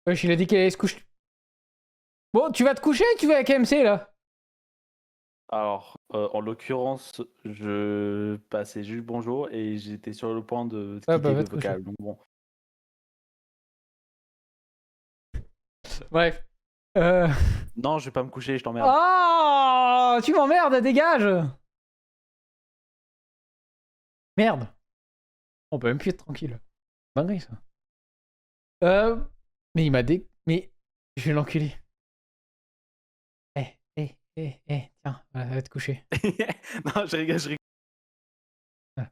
Wesh, il a dit qu'il allait se coucher. Bon, tu vas te coucher ou tu vas avec MC là? Alors, en l'occurrence, je passais juste bonjour et j'étais sur le point de Ah bah quitter va le te coucher. vocal. Donc bon. Bref. Non, je vais pas me coucher, je t'emmerde. Oh, tu m'emmerdes, dégage. Merde. On peut même plus être tranquille. Dinguerie ça. Mais il m'a Mais je vais l'enculer. Tiens, va te coucher. Non, je rigole, je rigole. Ah.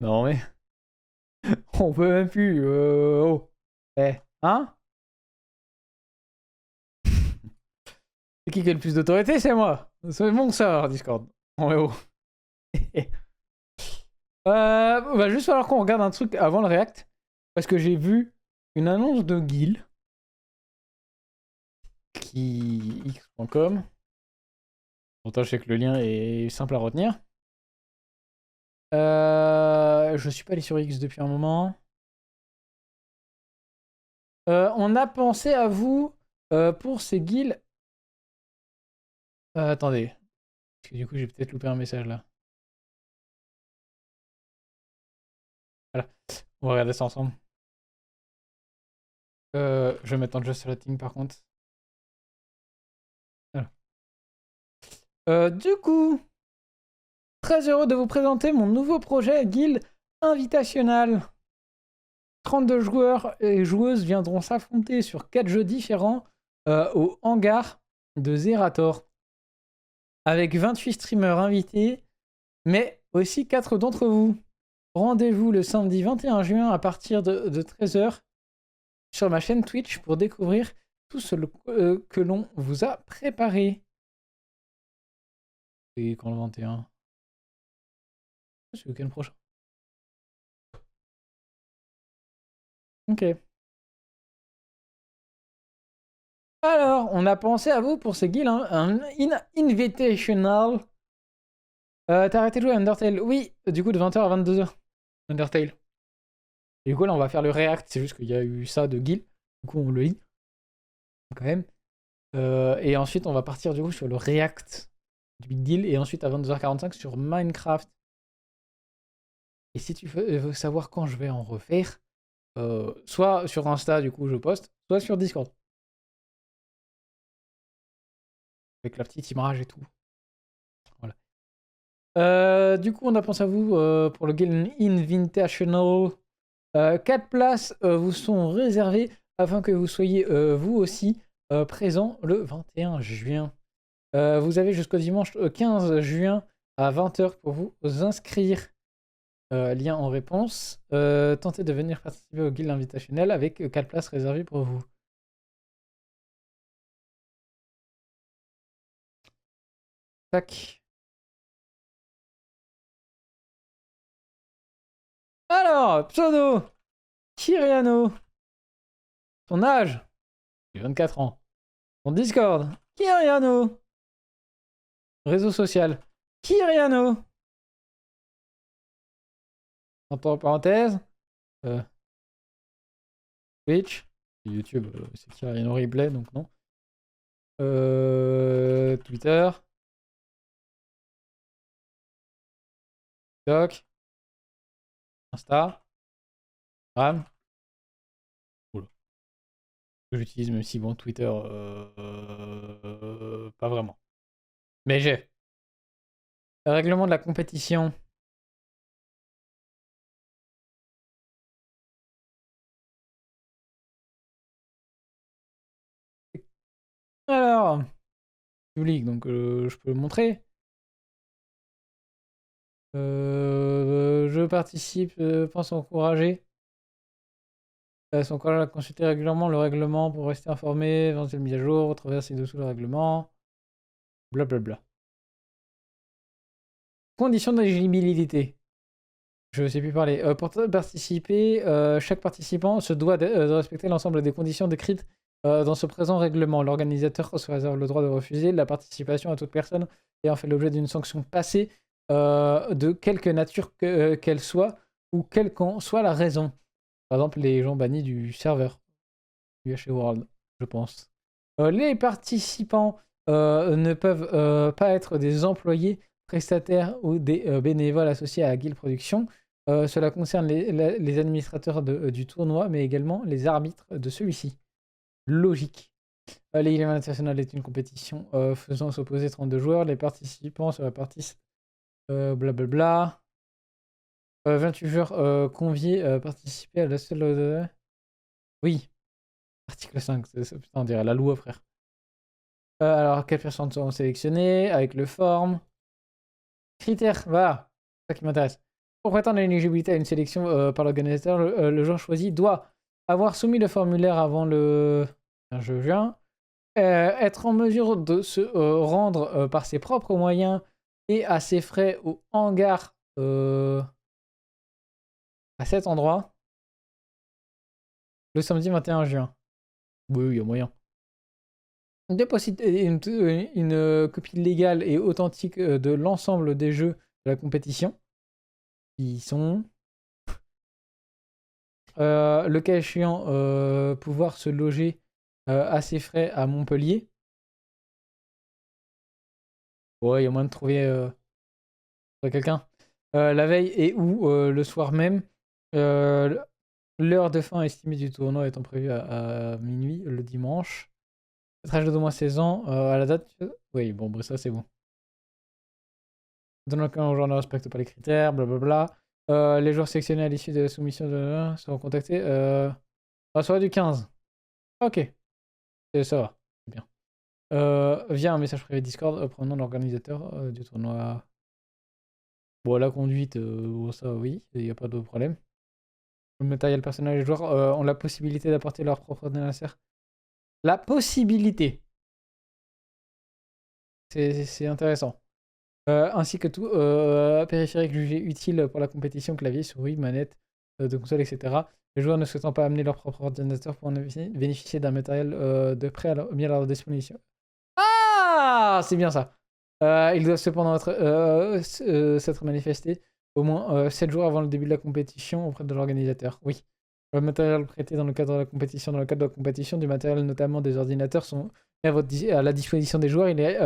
Non mais... On peut même plus. Oh. Hein? C'est qui a le plus d'autorité? C'est moi. C'est mon serveur Discord. Non mais oh. Va juste falloir qu'on regarde un truc avant le React. Parce que j'ai vu une annonce de Guild. Qui... x.com. Pourtant je sais que le lien est simple à retenir. Je suis pas allé sur X depuis un moment. On a pensé à vous pour ces guilds. Attendez. Parce que du coup j'ai peut-être loupé un message là. Voilà. On va regarder ça ensemble. Je vais mettre en just setting par contre. Voilà. Du coup, très heureux de vous présenter mon nouveau projet Guild Invitational. 32 joueurs et joueuses viendront s'affronter sur 4 jeux différents au hangar de Zerator. Avec 28 streamers invités, mais aussi 4 d'entre vous. Rendez-vous le samedi 21 juin à partir de 13h sur ma chaîne Twitch pour découvrir tout ce que l'on vous a préparé. C'est quand le 21? C'est le week-end prochain. Ok. Alors, on a pensé à vous pour ce guild, hein, un invitational. T'as arrêté de jouer à Undertale? Oui, du coup de 20h à 22h. Undertale. Et du coup là on va faire le React, c'est juste qu'il y a eu ça de guild. Du coup on le lit. Quand même. Et ensuite on va partir du coup sur le React du Big Deal. Et ensuite à 22h45 sur Minecraft. Et si tu veux savoir quand je vais en refaire, soit sur Insta du coup je poste, soit sur Discord. Avec la petite image et tout. Voilà. Du coup, on a pensé à vous pour le Game Invitational. 4 places vous sont réservées afin que vous soyez vous aussi présents le 21 juin. Vous avez jusqu'au dimanche 15 juin à 20h pour vous inscrire. Lien en réponse. Tentez de venir participer au Guild Invitational avec 4 places réservées pour vous. Tac. Alors, pseudo Kyriano. Ton âge 24 ans. Ton Discord Kyriano. Réseau social Kyriano. Entre parenthèses. Twitch. YouTube, c'est Kyriano Replay, donc non. Twitter. TikTok. Insta. Instagram. Oula. Que j'utilise, même si bon, Twitter, pas vraiment. Mais j'ai. Le règlement de la compétition. Alors, public, donc je peux le montrer. Je participe, pense encourager. S'encourage à consulter régulièrement le règlement pour rester informé, éventuelle mise à jour, retrouvez ci-dessous le règlement. Blablabla. Conditions d'éligibilité. Je ne sais plus parler. Pour participer, chaque participant se doit de respecter l'ensemble des conditions décrites dans ce présent règlement. L'organisateur se réserve le droit de refuser la participation à toute personne ayant fait l'objet d'une sanction passée de quelque nature qu'elle soit ou quelle qu'en soit la raison. Par exemple, les gens bannis du serveur UH World, je pense. Les participants ne peuvent pas être des employés, prestataires ou des bénévoles associés à Guild Production. Cela concerne les administrateurs du tournoi, mais également les arbitres de celui-ci. Logique. Les Guilds International est une compétition faisant s'opposer 32 joueurs. Les participants se répartissent blablabla. 28 joueurs conviés participer à la seule... Oui, article 5, putain, on dirait la loi, frère. Alors, quelles personnes seront sélectionnées avec le form? Critères, voilà, c'est ça qui m'intéresse. Pour prétendre à l'éligibilité à une sélection par l'organisateur, le joueur choisi doit avoir soumis le formulaire avant le 15 juin, être en mesure de se rendre par ses propres moyens et à ses frais au hangar à cet endroit le samedi 21 juin. Oui, il y a moyen. Dépositer une copie légale et authentique de l'ensemble des jeux de la compétition. Qui sont... le cas échéant, pouvoir se loger à ses frais à Montpellier. Ouais, il y a moyen de trouver quelqu'un. La veille et ou le soir même. L'heure de fin estimée du tournoi étant prévue à minuit le dimanche. Être âgé d'au moins 16 ans à la date. Oui, bon, ça c'est bon. Dans le cas où le joueur ne respecte pas les critères, blablabla. Les joueurs sélectionnés à l'issue de la soumission seront contactés à la soirée du 15. Ok, ça va, c'est bien. Via un message privé Discord provenant de l'organisateur du tournoi. Bon, la conduite, ça oui, il n'y a pas de problème. Le matériel personnel, les joueurs ont la possibilité d'apporter leur propre ordinateur. La possibilité. C'est intéressant. Ainsi que tout périphérique jugé utile pour la compétition, clavier, souris, manette de console, etc. Les joueurs ne souhaitant pas amener leur propre ordinateur pour bénéficier d'un matériel de prêt mis à leur disposition. Ah, c'est bien ça. Ils doivent cependant s'être manifestés au moins 7 jours avant le début de la compétition auprès de l'organisateur. Oui. Le matériel prêté dans le cadre de la compétition, du matériel notamment des ordinateurs sont à la disposition des joueurs. Il est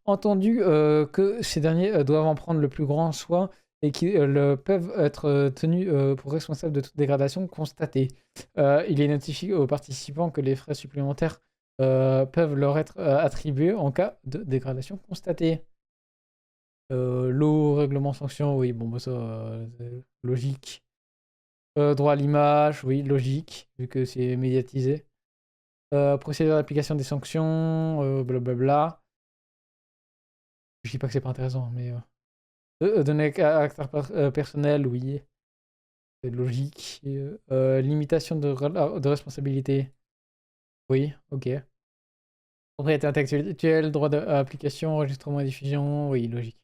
entendu que ces derniers doivent en prendre le plus grand soin et qu'ils peuvent être tenus pour responsables de toute dégradation constatée. Il est notifié aux participants que les frais supplémentaires peuvent leur être attribués en cas de dégradation constatée. L'eau, règlement sanction, oui, bon, bah ça, c'est logique. Droit à l'image, oui, logique, vu que c'est médiatisé. Procédure d'application des sanctions, blablabla. Je dis pas que c'est pas intéressant, mais... données à caractère personnel, oui. C'est logique. Limitation de responsabilité. Oui, ok. Propriété intellectuelle, droit d'application, enregistrement et diffusion, oui, logique.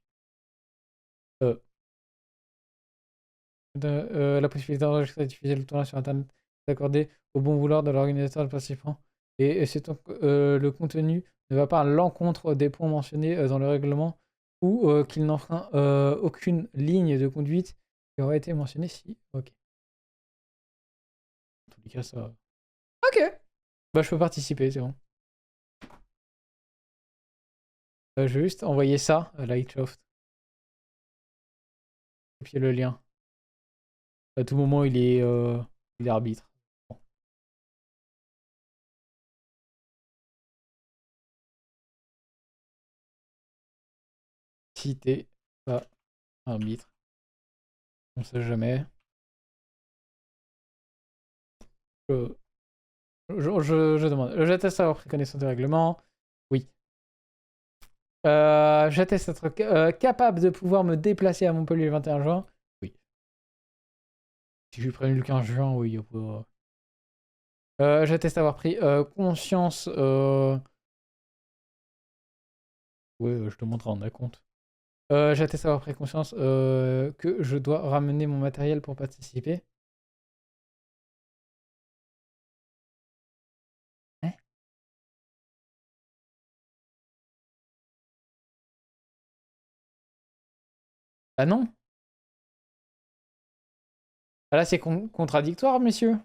La possibilité d'enregistrer et diffuser le tournoi sur Internet est accordée au bon vouloir de l'organisateur et participant. Et c'est donc le contenu ne va pas à l'encontre des points mentionnés dans le règlement ou qu'il n'enfreint aucune ligne de conduite qui aurait été mentionnée si. Ok. En tous les cas, ça. Ok. Bah, je peux participer, c'est bon. Je vais juste envoyer ça à Lightsoft. Copier le lien. À tout moment, il est arbitre. Bon. Si t'es pas arbitre, on sait jamais. Je demande. J'atteste avoir pris connaissance du règlement. Oui. J'atteste être capable de pouvoir me déplacer à Montpellier le 21 juin. Oui. Si je suis prévenu le 15 juin, oui. J'atteste avoir pris conscience. Oui, je te montre en compte. J'atteste avoir pris conscience que je dois ramener mon matériel pour participer. Hein? Bah non. Là, c'est contradictoire, messieurs.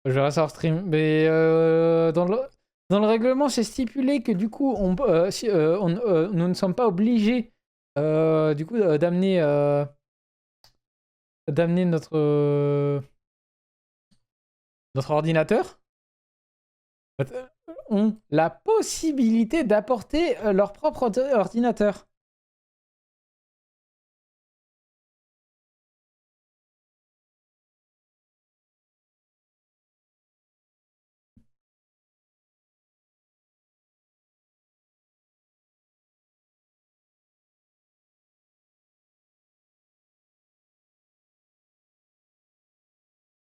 Je reste hors stream. Mais dans le règlement, c'est stipulé que du coup, nous ne sommes pas obligés du coup, d'amener notre ordinateur. Ont la possibilité d'apporter leur propre ordinateur.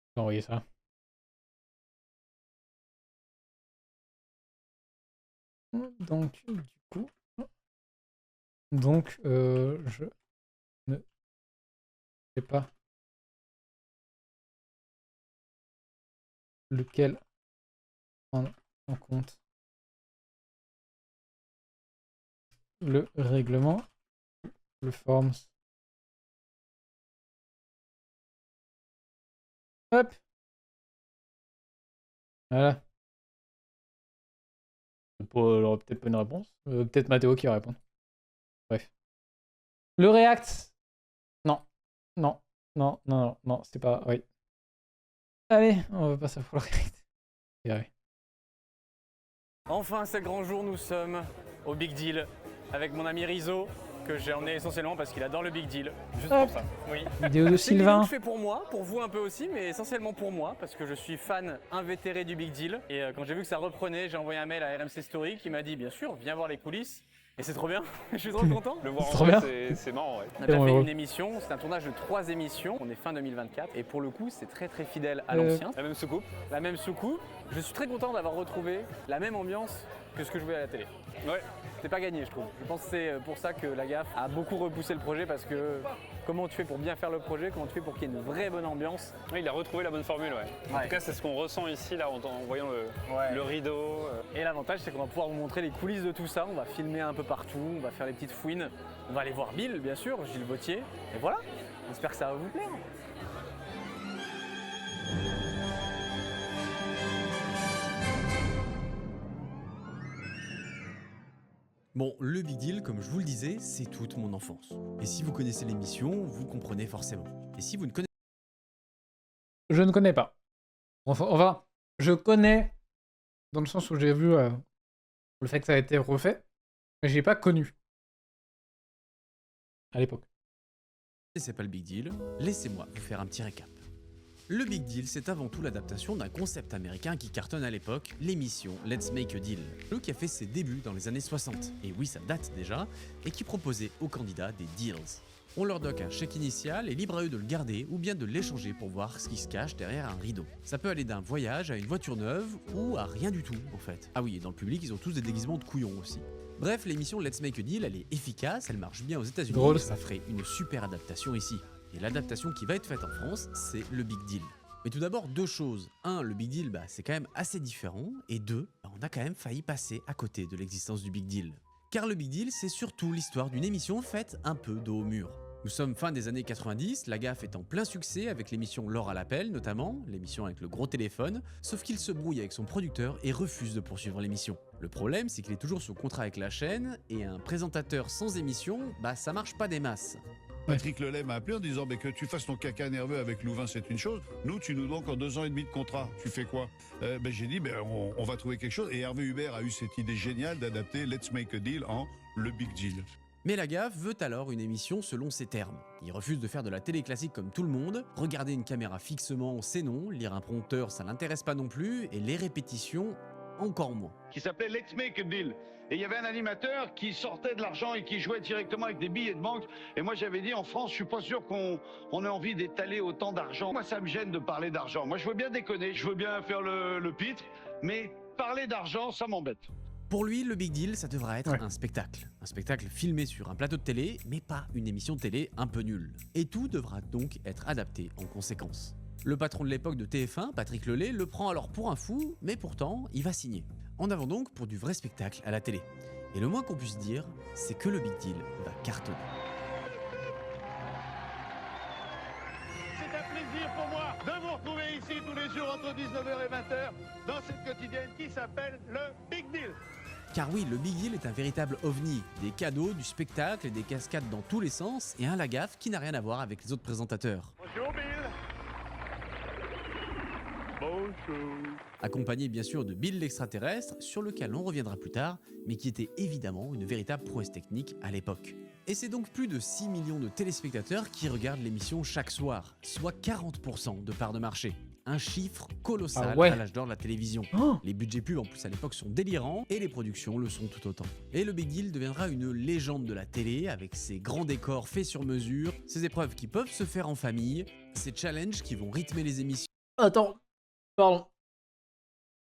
Je vais envoyer ça. Donc, du coup... Donc, je ne sais pas lequel prendre en compte le règlement, le forms. Hop. Voilà. Il aura peut-être pas une réponse. Peut-être Mathéo qui va répondre. Bref. Le React. Non. Non. Non, non, non, non, c'est pas... Oui. Allez, on va passer pour le React. Et ouais. Enfin, c'est le grand jour, nous sommes au Big Deal avec mon ami Rizzo, que j'ai emmené essentiellement parce qu'il adore le Big Deal. Juste Hop. pour ça. Oui. Vidéo de C'est une vidéo Sylvain. que je fais pour moi, pour vous un peu aussi, mais essentiellement pour moi, parce que je suis fan invétéré du Big Deal. Et quand j'ai vu que ça reprenait, j'ai envoyé un mail à RMC Story qui m'a dit, bien sûr, viens voir les coulisses. Et c'est trop bien, je suis trop content. Le voir C'est en trop vrai, c'est marrant, ouais. On a déjà Tellement fait heureux. une émission, c'est un tournage de 3 émissions, on est fin 2024 et pour le coup c'est très très fidèle à l'ancien. La même soucoupe. La même soucoupe, je suis très content d'avoir retrouvé la même ambiance que ce que je voyais à la télé. Ouais. C'est pas gagné je trouve. Je pense que c'est pour ça que la gaffe a beaucoup repoussé le projet parce que comment tu fais pour bien faire le projet, comment tu fais pour qu'il y ait une vraie bonne ambiance. Oui, il a retrouvé la bonne formule, ouais. En tout cas, c'est ce qu'on ressent ici, là, en voyant le rideau. Et l'avantage c'est qu'on va pouvoir vous montrer les coulisses de tout ça, on va filmer un peu partout, on va faire les petites fouines, on va aller voir Bill bien sûr, Gilles Vautier, et voilà, j'espère que ça va vous plaire. Bon, le Big Deal, comme je vous le disais, c'est toute mon enfance. Et si vous connaissez l'émission, vous comprenez forcément. Et si vous ne connaissez Je ne connais pas. Enfin, je connais dans le sens où j'ai vu le fait que ça a été refait, mais j'ai pas connu à l'époque. pas le Big Deal, laissez-moi vous faire un petit récap. Le Big Deal, c'est avant tout l'adaptation d'un concept américain qui cartonne à l'époque, l'émission Let's Make a Deal, qui a fait ses débuts dans les années 60, et oui ça date déjà, et qui proposait aux candidats des deals. On leur doque un chèque initial et libre à eux de le garder ou bien de l'échanger pour voir ce qui se cache derrière un rideau. Ça peut aller d'un voyage à une voiture neuve ou à rien du tout en fait. Ah oui, et dans le public ils ont tous des déguisements de couillons aussi. Bref, l'émission Let's Make a Deal, elle est efficace, elle marche bien aux États-Unis, Drôle. ça ferait une super adaptation ici. Et l'adaptation qui va être faite en France, c'est le Big Deal. Mais tout d'abord, deux choses. Un, le Big Deal, c'est quand même assez différent. Et deux, on a quand même failli passer à côté de l'existence du Big Deal. Car le Big Deal, c'est surtout l'histoire d'une émission faite un peu dos au mur. Nous sommes fin des années 90, la gaffe est en plein succès avec l'émission L'Or à l'appel notamment, l'émission avec le gros téléphone, sauf qu'il se brouille avec son producteur et refuse de poursuivre l'émission. Le problème, c'est qu'il est toujours sous contrat avec la chaîne, et un présentateur sans émission, ça marche pas des masses. Patrick Lelay m'a appelé en disant mais que tu fasses ton caca nerveux avec Louvain, c'est une chose. Nous, tu nous dois encore 2 ans et demi de contrat. Tu fais quoi? J'ai dit on va trouver quelque chose. Et Hervé Hubert a eu cette idée géniale d'adapter Let's Make a Deal en Le Big Deal. Mais la gaffe veut alors une émission selon ses termes. Il refuse de faire de la télé classique comme tout le monde, regarder une caméra fixement, c'est non, lire un prompteur, ça l'intéresse pas non plus, et les répétitions, encore moins. Qui s'appelait Let's Make a Deal. Et il y avait un animateur qui sortait de l'argent et qui jouait directement avec des billets de banque. Et moi, j'avais dit, en France, je suis pas sûr qu'on ait envie d'étaler autant d'argent. Moi, ça me gêne de parler d'argent. Moi, je veux bien déconner, je veux bien faire le pitre, mais parler d'argent, ça m'embête. Pour lui, le Big Deal, ça devra être un spectacle. Un spectacle filmé sur un plateau de télé, mais pas une émission de télé un peu nulle. Et tout devra donc être adapté en conséquence. Le patron de l'époque de TF1, Patrick Lelay, le prend alors pour un fou, mais pourtant, il va signer. En avant donc pour du vrai spectacle à la télé. Et le moins qu'on puisse dire, c'est que le Big Deal va cartonner. plaisir pour moi de vous retrouver ici tous les jours entre 19h et 20h dans cette quotidienne qui s'appelle le Big Deal. Car oui, le Big Deal est un véritable ovni. Des cadeaux, du spectacle et des cascades dans tous les sens, et un Lagaffe qui n'a rien à voir avec les autres présentateurs. Bonjour Bill. Bonjour. Accompagné bien sûr de Bill l'extraterrestre, sur lequel on reviendra plus tard, mais qui était évidemment une véritable prouesse technique à l'époque. Et c'est donc plus de 6 millions de téléspectateurs qui regardent l'émission chaque soir, soit 40% de part de marché. Un chiffre colossal Ah ouais. à l'âge d'or de la télévision. Oh, Les budgets pubs en plus à l'époque sont délirants et les productions le sont tout autant. Et le Big Deal deviendra une légende de la télé avec ses grands décors faits sur mesure, ses épreuves qui peuvent se faire en famille, ses challenges qui vont rythmer les émissions. attends. Pardon.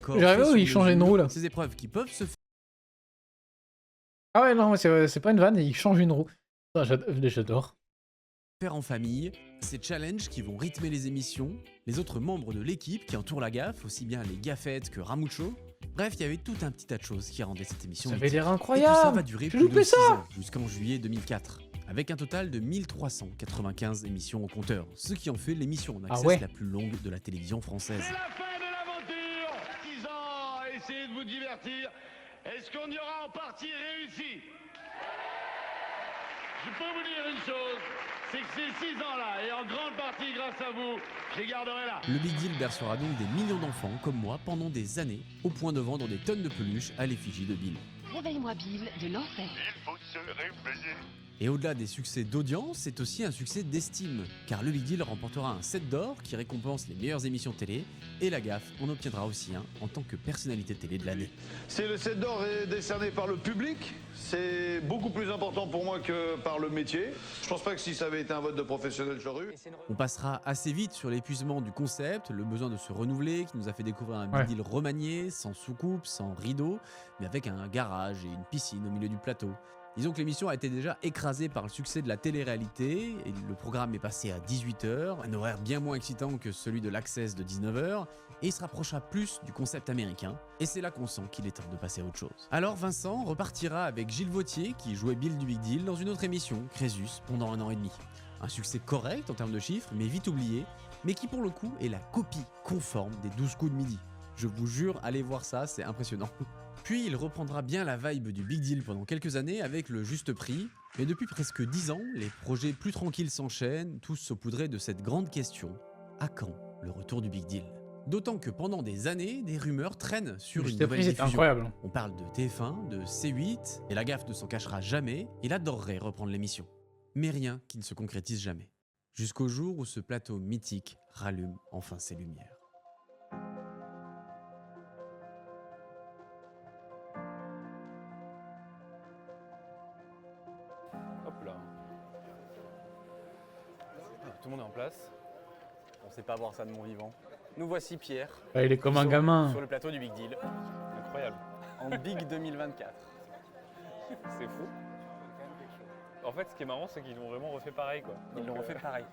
décors J'arrive faits où sur il changeait de mesure, roue, là. Ces épreuves qui peuvent se faire Ah ouais, non, c'est pas une vanne, il change une roue. Ah, j'adore. en famille, ces challenges qui vont rythmer les émissions, les autres membres de l'équipe qui entourent la gaffe, aussi bien les gaffettes que Ramucho. Bref, il y avait tout un petit tas de choses qui rendaient cette émission Ça avait mythique. l'air Et tout ça incroyable. va durer J'ai plus de loupé 6 ça. ans, jusqu'en juillet 2004, avec un total de 1395 émissions au compteur, ce qui en fait l'émission en access ouais. la plus longue de la télévision française. C'est la fin de l'aventure. 6 ans à essayer de vous divertir. Est-ce qu'on y aura en partie réussi? Je peux vous dire une chose, c'est que ces 6 ans-là, et en grande partie grâce à vous, je les garderai là. Le Big Deal bercera donc des millions d'enfants comme moi pendant des années, au point de vendre des tonnes de peluches à l'effigie de Bill. Réveille-moi Bill de l'enfer. Et au-delà des succès d'audience, c'est aussi un succès d'estime, car le Big Deal remportera un 7 d'or qui récompense les meilleures émissions télé, et la gaffe en obtiendra aussi un en tant que personnalité télé de l'année. C'est le 7 d'or décerné par le public. C'est beaucoup plus important pour moi que par le métier. Je pense pas que si ça avait été un vote de professionnel, j'aurais eu. On passera assez vite sur l'épuisement du concept, le besoin de se renouveler, qui nous a fait découvrir un Big Ouais. Deal remanié, sans soucoupe, sans rideau, mais avec un garage et une piscine au milieu du plateau. Disons que l'émission a été déjà écrasée par le succès de la télé-réalité, et le programme est passé à 18h, un horaire bien moins excitant que celui de l'Access de 19h, et il se rapprochera plus du concept américain, et c'est là qu'on sent qu'il est temps de passer à autre chose. Alors Vincent repartira avec Gilles Vautier, qui jouait Bill du Big Deal, dans une autre émission, Crésus, pendant 1 an et demi. Un succès correct en termes de chiffres, mais vite oublié, mais qui pour le coup est la copie conforme des 12 coups de midi. Je vous jure, allez voir ça, c'est impressionnant. Puis il reprendra bien la vibe du Big Deal pendant quelques années avec le juste prix, mais depuis presque 10 ans, les projets plus tranquilles s'enchaînent, tous saupoudrés de cette grande question: à quand le retour du Big Deal? D'autant que pendant des années, des rumeurs traînent sur une Juste nouvelle pris, c'est diffusion. incroyable. On parle de TF1, de C8, et la gaffe ne s'en cachera jamais, il adorerait reprendre l'émission. Mais rien qui ne se concrétise jamais. Jusqu'au jour où ce plateau mythique rallume enfin ses lumières. Hop là. Tout le monde est en place. On sait pas voir ça de mon vivant. Nous voici Pierre. Ah, il est comme un sur- gamin. Sur le plateau du Big Deal. Incroyable. En Big 2024. C'est fou. En fait, ce qui est marrant, c'est qu'ils l'ont vraiment refait pareil, quoi. Ils l'ont refait pareil.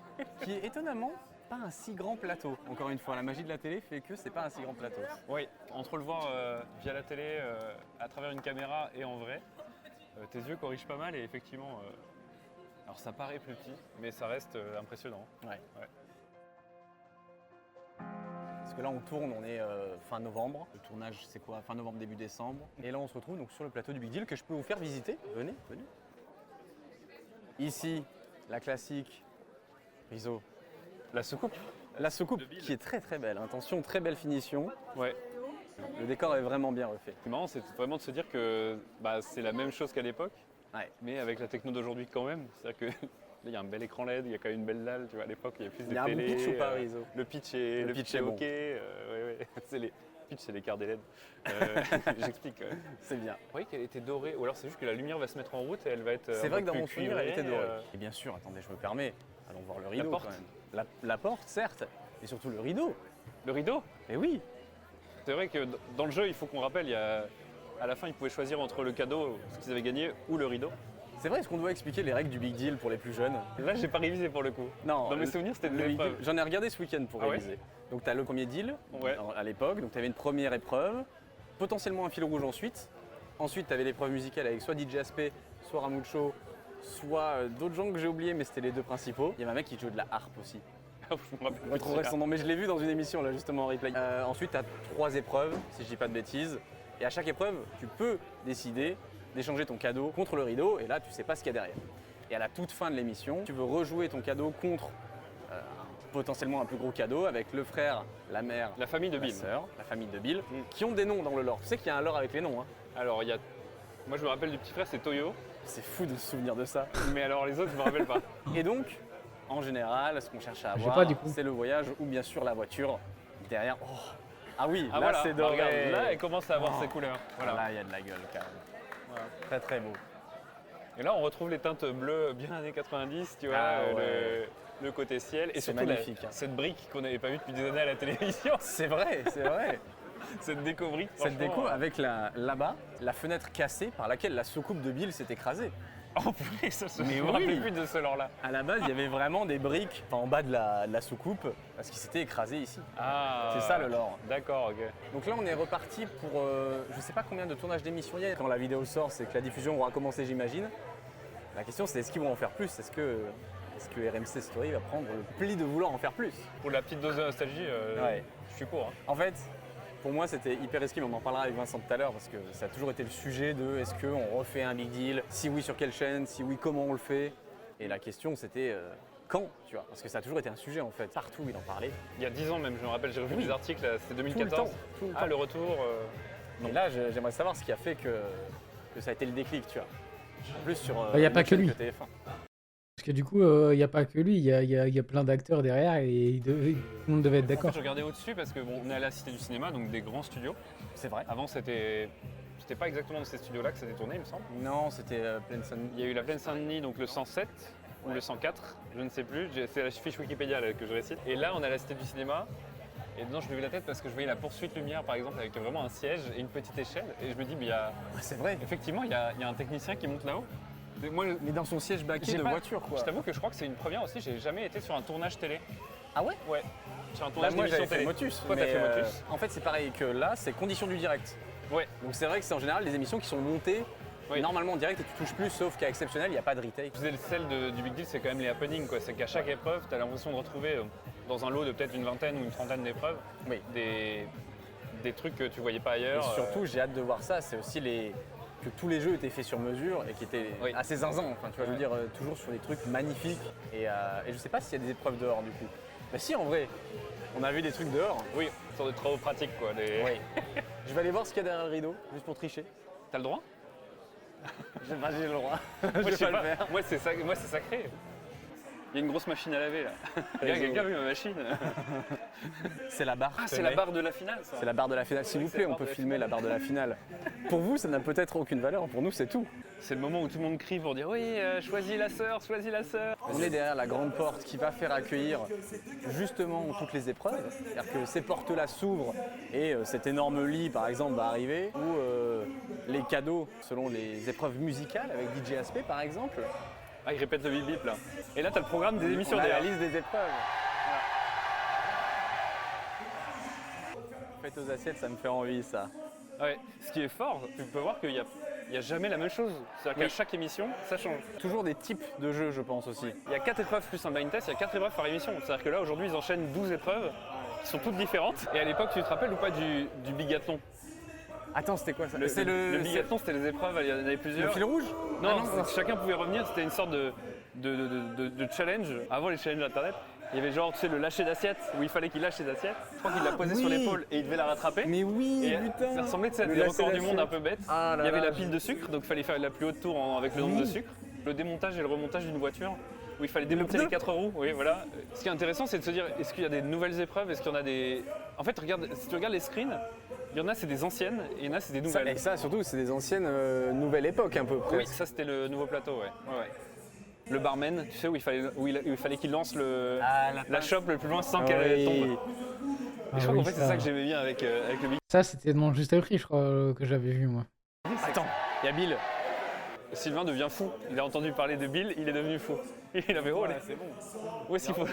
Qui est étonnamment pas un si grand plateau. Encore une fois, la magie de la télé fait que c'est pas un si grand plateau. Oui, entre le voir via la télé, à travers une caméra et en vrai, tes yeux corrigent pas mal et effectivement, alors ça paraît petit, mais ça reste impressionnant. Ouais. Parce que là on tourne, on est fin novembre. Le tournage c'est quoi? Fin novembre, début décembre. Et là on se retrouve donc sur le plateau du Big Deal que je peux vous faire visiter. Venez, venez. Ici, la classique riso. La soucoupe. La soucoupe qui est très très belle. Attention, très belle finition. Ouais. Le décor est vraiment bien refait. Ce qui est marrant, c'est vraiment de se dire que c'est la même chose qu'à l'époque, Ouais. mais avec la techno d'aujourd'hui quand même. C'est-à-dire que là, il y a un bel écran LED, il y a quand même une belle dalle. Tu vois, à l'époque, il y a plus Il de y a un bon télé. pitch ou pas, Riso? Le pitch est, Le pitch est bon. OK. Ouais. C'est les pitch, c'est l'écart des LED. J'explique. C'est bien. Vous voyez qu'elle était dorée, ou alors c'est juste que la lumière va se mettre en route et elle va être. C'est un vrai peu que dans plus mon souvenir, elle cuivrée, était dorée. Et bien sûr, attendez, je me permets. Allons voir le rideau porte. quand même. La porte, certes, et surtout le rideau. Le rideau. Mais oui. C'est vrai que dans le jeu, il faut qu'on rappelle, à la fin, ils pouvaient choisir entre le cadeau, ce qu'ils avaient gagné, ou le rideau. C'est vrai, est-ce qu'on doit expliquer les règles du Big Deal pour les plus jeunes? Là, j'ai pas révisé pour le coup. Non. Dans mes souvenirs, c'était de le Big l'épreuve. Deal, j'en ai regardé ce week-end pour Ah ouais réviser. Donc tu as le premier deal Ouais. à l'époque, donc tu avais une première épreuve, potentiellement un fil rouge ensuite. Ensuite tu avais l'épreuve musicale avec soit DJ Aspect, soit Ramucho, soit d'autres gens que j'ai oubliés, mais c'était les deux principaux. Il y avait un mec qui jouait de la harpe aussi. Je me rappelle Vous plus retrouverez de son nom, mais je l'ai vu dans une émission là justement en replay. Ensuite, tu as 3 épreuves, si je dis pas de bêtises. Et à chaque épreuve, tu peux décider d'échanger ton cadeau contre le rideau. Et là, tu sais pas ce qu'il y a derrière. Et à la toute fin de l'émission, tu veux rejouer ton cadeau contre potentiellement un plus gros cadeau avec le frère, la mère, La famille de la Bill. sœur, la famille de Bill, qui ont des noms dans le lore. Tu sais qu'il y a un lore avec les noms. Hein. Alors, moi je me rappelle du petit frère, c'est Toyo. C'est fou de se souvenir de ça. Mais alors les autres, je me rappelle pas. Et donc, en général, ce qu'on cherche à J'ai avoir, pas, du coup. c'est le voyage ou bien sûr la voiture derrière. Oh. Ah oui, Ah là voilà, c'est bah, doré. regarde, là elle commence à avoir Oh. ses couleurs. Voilà. Là, il y a de la gueule quand même. Voilà. Très très beau. Et là on retrouve les teintes bleues bien années 90, tu vois, Ah ouais. le côté ciel. Et C'est surtout magnifique, hein. cette brique qu'on n'avait pas vue depuis des années à la télévision. C'est vrai, c'est vrai. Cette déco brique. Cette franchement, déco avec là-bas, la fenêtre cassée par laquelle la soucoupe de Bill s'est écrasée. Oh purée, ça se Mais je me oui. rappelle plus de ce lore-là. À la base, il y avait vraiment des briques en bas de la soucoupe parce qu'il s'était écrasé ici. Ah, C'est ça le lore. D'accord, ok. Donc là, on est reparti pour je sais pas combien de tournages d'émissions il y a. Quand la vidéo sort, c'est que la diffusion aura commencé, j'imagine. La question, c'est est-ce qu'ils vont en faire plus? Est-ce que RMC Story va prendre le pli de vouloir en faire plus? Pour la petite dose de nostalgie, Ouais. je suis pour. Hein. En fait, pour moi, c'était hyper risqué, mais on en parlera avec Vincent tout à l'heure parce que ça a toujours été le sujet de est-ce qu'on refait un big deal? Si oui, sur quelle chaîne? Si oui, comment on le fait? Et la question, c'était quand, tu vois? Parce que ça a toujours été un sujet en fait. Partout, il en parlait. Il y a 10 ans même, je me rappelle, j'ai revu Oui. des articles, c'était Tout le 2014. temps. Tout le Ah, temps. le retour. Et là, j'aimerais savoir ce qui a fait que ça a été le déclic, tu vois. En plus sur. Bah, y a une pas autre que chaîne lui. TF1. Parce que du coup, il n'y a pas que lui, il y a plein d'acteurs derrière et tout le monde devait être En fait, d'accord. je regardais au-dessus parce que bon, on est à la Cité du Cinéma, donc des grands studios. C'est vrai? Avant, c'était pas exactement dans ces studios-là que ça s'était tourné, il me semble. Non, c'était Plaine Saint-Denis. Il y a eu la Plaine Saint-Denis, donc le 107 ou le 104, je ne sais plus. C'est la fiche Wikipédia là, que je récite. Et là, on est à la Cité du Cinéma. Et dedans, je levais la tête parce que je voyais la poursuite lumière, par exemple, avec vraiment un siège et une petite échelle. Et je me dis, mais Ah, c'est vrai. effectivement, il y a un technicien qui monte là-haut. Et moi, Mais dans son siège baquet j'ai de pas- voiture, quoi. je t'avoue que je crois que c'est une première aussi. J'ai jamais été sur un tournage télé. Ah ouais? Ouais. Sur un Bah, tournage moi, d'émission j'avais fait télé. Motus. Toi, t'as mais, fait Motus. En fait, c'est pareil que là, c'est condition du direct. Ouais. Donc c'est vrai que c'est en général des émissions qui sont montées Oui. normalement en direct et tu touches plus, sauf qu'à exceptionnel, il n'y a pas de retake. Je faisais le sel du Big Deal, c'est quand même les happenings, quoi. C'est qu'à chaque épreuve, tu as l'impression de retrouver dans un lot de peut-être une vingtaine ou une trentaine d'épreuves Oui. des trucs que tu voyais pas Et ailleurs. surtout, j'ai hâte de voir ça, c'est aussi que tous les jeux étaient faits sur mesure et qui étaient Oui. assez zinzin. Enfin, tu vois, je veux dire, toujours sur des trucs magnifiques. Et je sais pas s'il y a des épreuves dehors du coup. Bah si, en vrai, on a vu des trucs dehors. Oui, une sorte de travaux pratiques, quoi. Oui. Je vais aller voir ce qu'il y a derrière le rideau, juste pour tricher. T'as le droit? J'ai le droit. Moi, je vais sais pas le faire. Moi, c'est sacré. Il y a une grosse machine à laver, là. Regarde, quelqu'un a vu ma machine? C'est la barre. Ah, c'est tenez. la barre de la finale, ça. C'est la barre de la finale. S'il vous c'est plaît, la on barre peut de la filmer finale. la barre de la finale. Pour vous, ça n'a peut-être aucune valeur. Pour nous, c'est tout. C'est le moment où tout le monde crie pour dire oui, choisis la sœur, choisis la sœur. On est derrière la grande porte qui va faire accueillir justement toutes les épreuves. C'est-à-dire que ces portes-là s'ouvrent et cet énorme lit, par exemple, va arriver. Ou les cadeaux selon les épreuves musicales avec DJ Aspect, par exemple. Ah, il répète le bip bip, là. Et là, t'as le programme des émissions, On a la d'ailleurs. liste des épreuves. Faites aux assiettes, ça me fait envie, ça. Ouais. Ce qui est fort, tu peux voir qu'il n'y a jamais la même chose. C'est-à-dire qu'à Oui. chaque émission, ça change. Toujours des types de jeux, je pense aussi. Il y a 4 épreuves plus un blind test, il y a 4 épreuves par émission. C'est-à-dire que là, aujourd'hui, ils enchaînent 12 épreuves qui sont toutes différentes. Et à l'époque, tu te rappelles ou pas du bigathlon? Attends, c'était quoi ça? Le C'est le bigathlon, c'était les épreuves, il y en avait le plusieurs. fil rouge? Non, Ah non. chacun pouvait revenir, c'était une sorte de challenge. Avant les challenges internet, il y avait genre, tu sais, le lâcher d'assiette, où il fallait qu'il lâche ses assiettes. Je crois qu'il l'a posé sur oui. l'épaule et il devait la rattraper. Mais oui, Et putain! ça ressemblait tu sais, à Le des lâcher records du monde d'assiette. un peu bêtes. Ah là Il y avait là, la pile de sucre, donc il fallait faire la plus haute tour avec le nombre de sucre. Le démontage et le remontage d'une voiture, où il fallait démonter pneu. les 4 roues. Oui, voilà. Ce qui est intéressant, c'est de se dire, est-ce qu'il y a des nouvelles épreuves? Est-ce qu'il y en a des... En fait, regarde, si tu regardes les screens, il y en a, c'est des anciennes, et il y en a, c'est des Ça, nouvelles. et ça, surtout, c'est des anciennes nouvelle époque un peu Oui, presque. ça c'était le nouveau plateau, ouais. Ouais. Le barman, tu sais, où il fallait qu'il lance la chope le plus loin sans qu'elle tombe. Et Ah je crois oui, qu'en fait, c'est ça que j'aimais bien avec le Big. Ça, c'était dans Juste après, je crois, que j'avais vu, moi. Attends, il y a Bill. Sylvain devient fou. Il a entendu parler de Bill, il est devenu fou. Il avait oh, c'est bon. où est-ce qu'il faut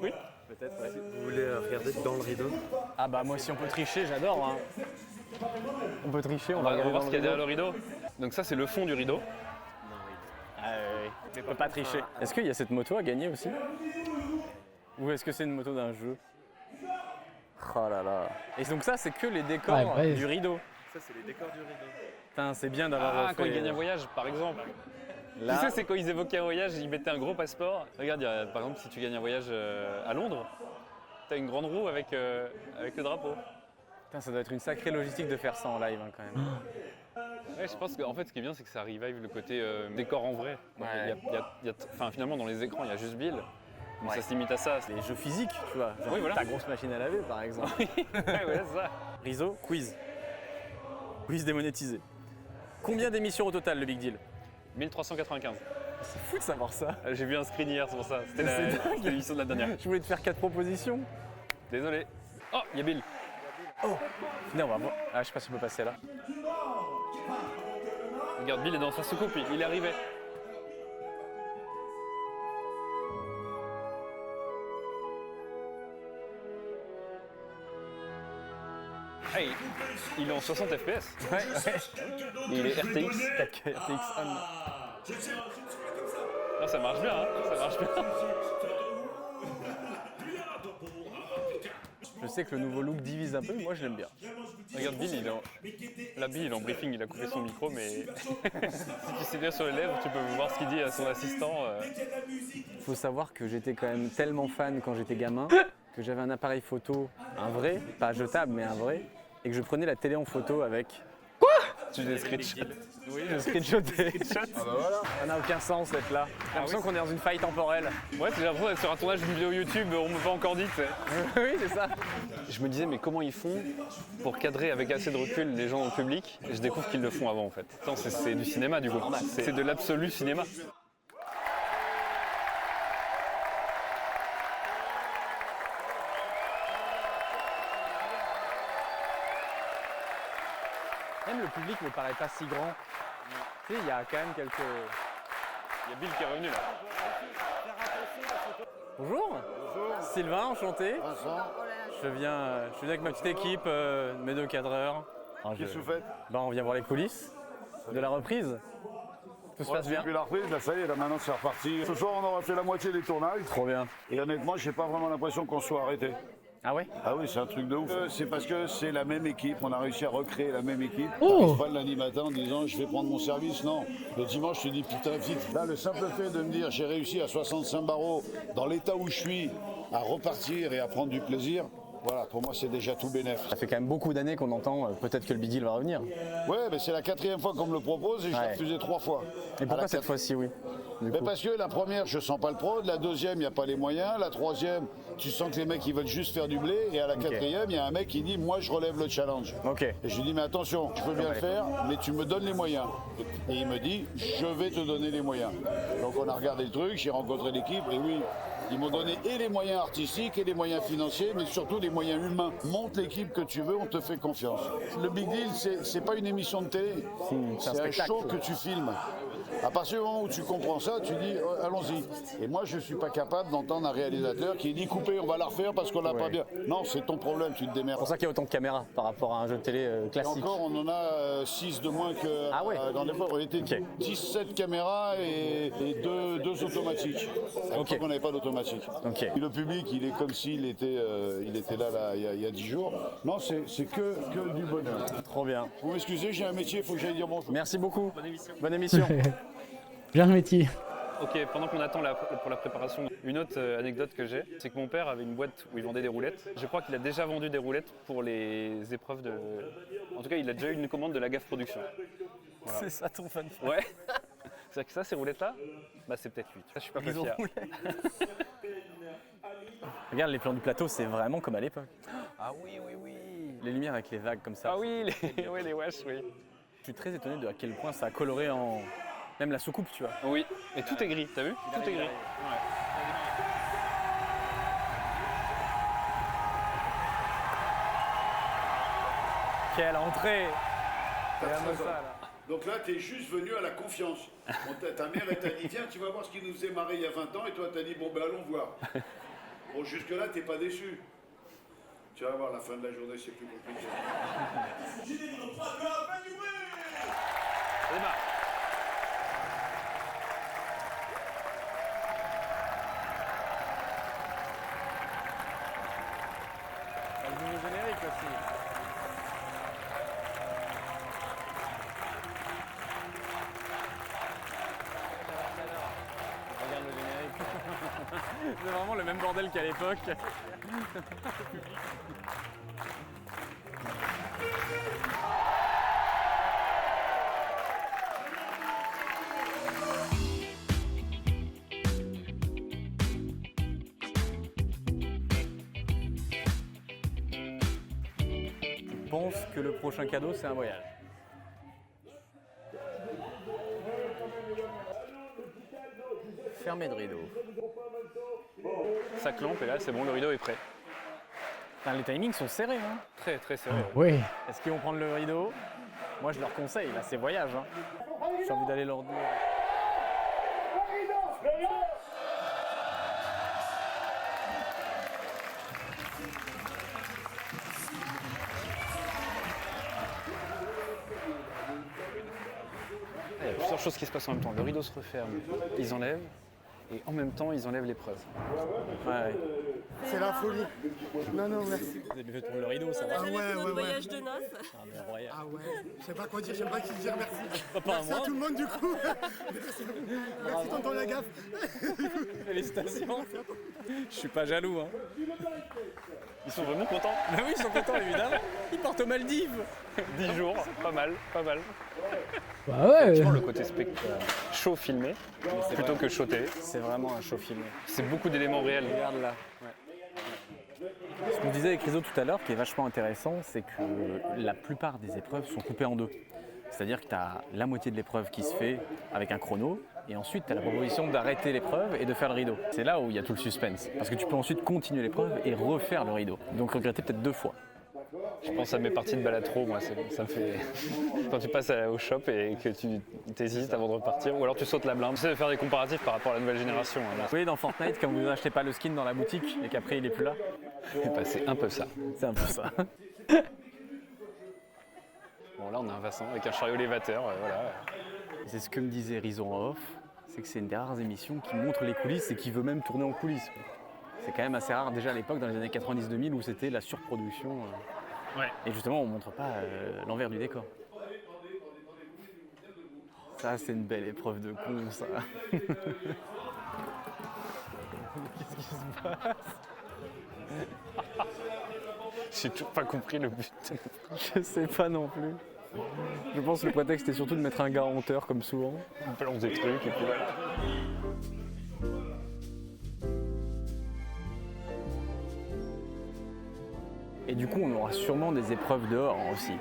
Oui. Peut-être, ouais. Vous voulez regarder dans le rideau? Ah bah moi, si on peut tricher, j'adore. Hein. On peut tricher, On va voir ce qu'il y a derrière le rideau. Donc ça, c'est le fond du rideau. Ah, oui. On peut pas tricher. Est-ce qu'il y a cette moto à gagner aussi? Ou est-ce que c'est une moto d'un jeu? Oh là là. Et donc ça, c'est que les décors Ouais, ouais. du rideau. Ça, c'est les décors du rideau. Putain, c'est bien d'avoir Ah, refait, quand ils gagnent un voyage, par exemple. Là, Tu sais, c'est quand ils évoquaient un voyage, ils mettaient un gros passeport. Regarde, par exemple, si tu gagnes un voyage à Londres, t'as une grande roue avec le drapeau. putain, ça doit être une sacrée logistique de faire ça en live hein, quand même. Ouais, je pense qu'en fait, ce qui est bien, c'est que ça revive le côté décor en vrai. Donc, Ouais. enfin, finalement, dans les écrans, il y a juste Bill. Donc Ouais. ça se limite à ça. Les jeux physiques, tu vois. Genre Oui, voilà. ta grosse machine à laver, par exemple. Ouais, ouais, c'est ça. Rizzo, quiz. Quiz démonétisé. Combien d'émissions au total, le Big Deal? 1395. C'est fou de savoir ça. J'ai vu un screen hier, c'est pour ça. C'était C'est dingue. c'était l'émission de la dernière. Je voulais te faire 4 propositions. Désolé. Oh, il y a Bill. Non, on va voir. Ah, je sais pas si on peut passer là. Regarde, Bill est dans sa soucoupe, il est arrivé. Hey, il est en 60 FPS. Ouais, Il est RTX. RTX on. Ah, ça marche bien, hein, ça marche bien. Je sais que le nouveau look divise un peu, mais moi je l'aime bien. Regarde, Bill, Bill, il est en briefing, il a coupé son micro, mais si tu sais bien sur les lèvres, tu peux voir ce qu'il dit à son assistant. Faut savoir que j'étais quand même tellement fan quand j'étais gamin que j'avais un appareil photo, un vrai, pas jetable mais un vrai, et que je prenais la télé en photo avec. Tu fais des screenshots. Oui, je screenshotais. Ça n'a aucun sens d'être là. J'ai l'impression qu'on est dans une faille temporelle. Ouais, j'ai l'impression d'être sur un tournage d'une vidéo YouTube, on me pas encore dit, tu sais. Oui, c'est ça. Je me disais, mais comment ils font pour cadrer avec assez de recul les gens au public? Et je découvre qu'ils le font avant, en fait. Attends, c'est du cinéma, du coup. C'est de l'absolu cinéma. Même le public ne paraît pas si grand. Tu sais, il y a quand même quelques. Il y a Bill qui est revenu, là. Bonjour. Bonjour. Sylvain, enchanté. Je viens avec ma petite équipe, mes 2 cadreurs. Qu'est-ce que vous faites? On vient voir les coulisses de la reprise. Tout se passe bien. Depuis la reprise, là ça y est, là maintenant c'est reparti. Ce soir on aura fait la moitié des tournages. Trop bien. Et honnêtement, j'ai pas vraiment l'impression qu'on soit arrêté. Ah ouais? Ah oui, c'est un truc de ouf. C'est parce que c'est la même équipe, on a réussi à recréer la même équipe. Oh. T'arrives pas le lundi matin en disant je vais prendre mon service, non. Le dimanche, je te dis putain vite. Là, le simple fait de me dire j'ai réussi à 65 barreaux dans l'état où je suis, à repartir et à prendre du plaisir, voilà, pour moi c'est déjà tout bénef. Ça fait quand même beaucoup d'années qu'on entend peut-être que le Big Deal va revenir. Ouais, mais c'est la 4e fois qu'on me le propose et je l'ai Ouais. refusé 3 fois. Et À pourquoi la cette fois-ci, oui? Du Mais coup. parce que la première, je sens pas le prod, la deuxième, il n'y a pas les moyens, la troisième, tu sens que les mecs ils veulent juste faire du blé, et à la quatrième, il y a un mec qui dit moi je relève le challenge. Ok. Et je lui dis mais attention, je peux bien le faire, mais tu me donnes les moyens. Et il me dit je vais te donner les moyens. Donc on a regardé le truc, j'ai rencontré l'équipe, et oui, ils m'ont donné et les moyens artistiques et les moyens financiers, mais surtout les moyens humains. Monte l'équipe que tu veux, on te fait confiance. Le Big Deal, c'est pas une émission de télé, c'est un spectacle. show que tu filmes. À partir du moment où tu comprends ça, tu dis oh, allons-y. Et moi, je suis pas capable d'entendre un réalisateur qui dit coupez, on va la refaire parce qu'on l'a pas bien. Non, c'est ton problème, tu te C'est démerdes. pour ça qu'il y a autant de caméras par rapport à un jeu de télé Et classique. encore, on en a 6 de moins que Ah ouais. dans l'époque. On était 17 caméras et 2 automatiques. À l'époque, on n'avait pas d'automatique. Ok. Et le public, il est comme s'il était, il était là, il y a 10 jours. Non, c'est que du bonheur. Trop bien. Vous m'excusez, j'ai un métier, il faut que j'aille dire bonjour. Merci beaucoup. Bonne émission. Bien le métier. Ok, pendant qu'on attend pour la préparation, une autre anecdote que j'ai, c'est que mon père avait une boîte où il vendait des roulettes. Je crois qu'il a déjà vendu des roulettes pour les épreuves de... En tout cas, il a déjà eu une commande de la GAF Production. Voilà. C'est ça ton fan. Ouais. C'est-à-dire que ça, ces roulettes-là, bah c'est peut-être lui. Ça, je suis pas très fier. Regarde les plans du plateau, c'est vraiment comme à l'époque. Ah oui, oui, oui. Les lumières avec les vagues comme ça. Ah oui, ouais, les wesh, oui. Je suis très étonné de à quel point ça a coloré en... Même la soucoupe, tu vois. Oui, et tout est gris, t'as vu? Tout est gris. Quelle entrée! Regarde ça, là. Donc là, tu es juste venu à la confiance. Ta mère, elle t'a dit, viens, tu vas voir ce qui nous faisait marrer il y a 20 ans, et toi, t'as dit, bon, ben allons voir. Bon, jusque-là, t'es pas déçu. Tu vas voir, la fin de la journée, c'est plus compliqué. Ça démarre. facile. Regarde le générique. C'est vraiment le même bordel qu'à l'époque. Je pense que le prochain cadeau, c'est un voyage. Fermé de rideau. Ça clampe et là, c'est bon, le rideau est prêt. Enfin, les timings sont serrés. Hein. Très très serré. Oui. Est-ce qu'ils vont prendre le rideau? Moi, je leur conseille. Là, c'est voyage. Hein. J'ai envie d'aller leur dire. Il y a plusieurs choses qui se passent en même temps. Le rideau se referme, ils enlèvent, et en même temps, ils enlèvent l'épreuve. Ouais. C'est la folie. Non, non, merci. Vous êtes fait pour le rideau, ça va. Ah ouais, ouais, ouais. Voyage de noces. Ah, mais royal. Ah ouais. Je sais pas quoi dire, j'aime pas qui dire merci. Pas Merci à à moi. tout le monde du coup. Merci tonton Lagaffe. Félicitations. Je suis pas jaloux. Hein. Ils sont vraiment contents. Bah oui, ils sont contents évidemment. Ils partent aux Maldives. 10 jours, pas mal, pas mal. Bah ouais. Effectivement, le côté show filmé, plutôt que show télé. C'est vraiment un show filmé. C'est beaucoup d'éléments réels. Regarde là. Ce qu'on disait avec Rizzo tout à l'heure, qui est vachement intéressant, c'est que la plupart des épreuves sont coupées en deux. C'est-à-dire que tu as la moitié de l'épreuve qui se fait avec un chrono, et ensuite tu as la proposition d'arrêter l'épreuve et de faire le rideau. C'est là où il y a tout le suspense, parce que tu peux ensuite continuer l'épreuve et refaire le rideau. Donc regretter peut-être 2 fois. Je pense à mes parties de balatro, moi, ça me fait... Quand tu passes au shop et que tu t'hésites avant de repartir, ou alors tu sautes la blinde. J'essaie de faire des comparatifs par rapport à la nouvelle génération. Hein, Vous voyez dans Fortnite, quand vous achetez pas le skin dans la boutique et qu'après il est plus là, bah, c'est un peu ça. c'est un peu ça. Bon, là, on a un Vincent avec un chariot élévateur, voilà. C'est ce que me disait Rizzo en off, c'est que c'est une des rares émissions qui montre les coulisses et qui veut même tourner en coulisses. C'est quand même assez rare déjà à l'époque, dans les années 90-2000, où c'était la surproduction. Ouais. Et justement, on montre pas l'envers du décor. Ça, c'est une belle épreuve de con, ça. Qu'est-ce qui se passe? J'ai toujours pas compris le but. Je sais pas non plus. Je pense que le prétexte est surtout de mettre un gars en hauteur, comme souvent. On balance des trucs et puis voilà. Et du coup, on aura sûrement des épreuves dehors aussi.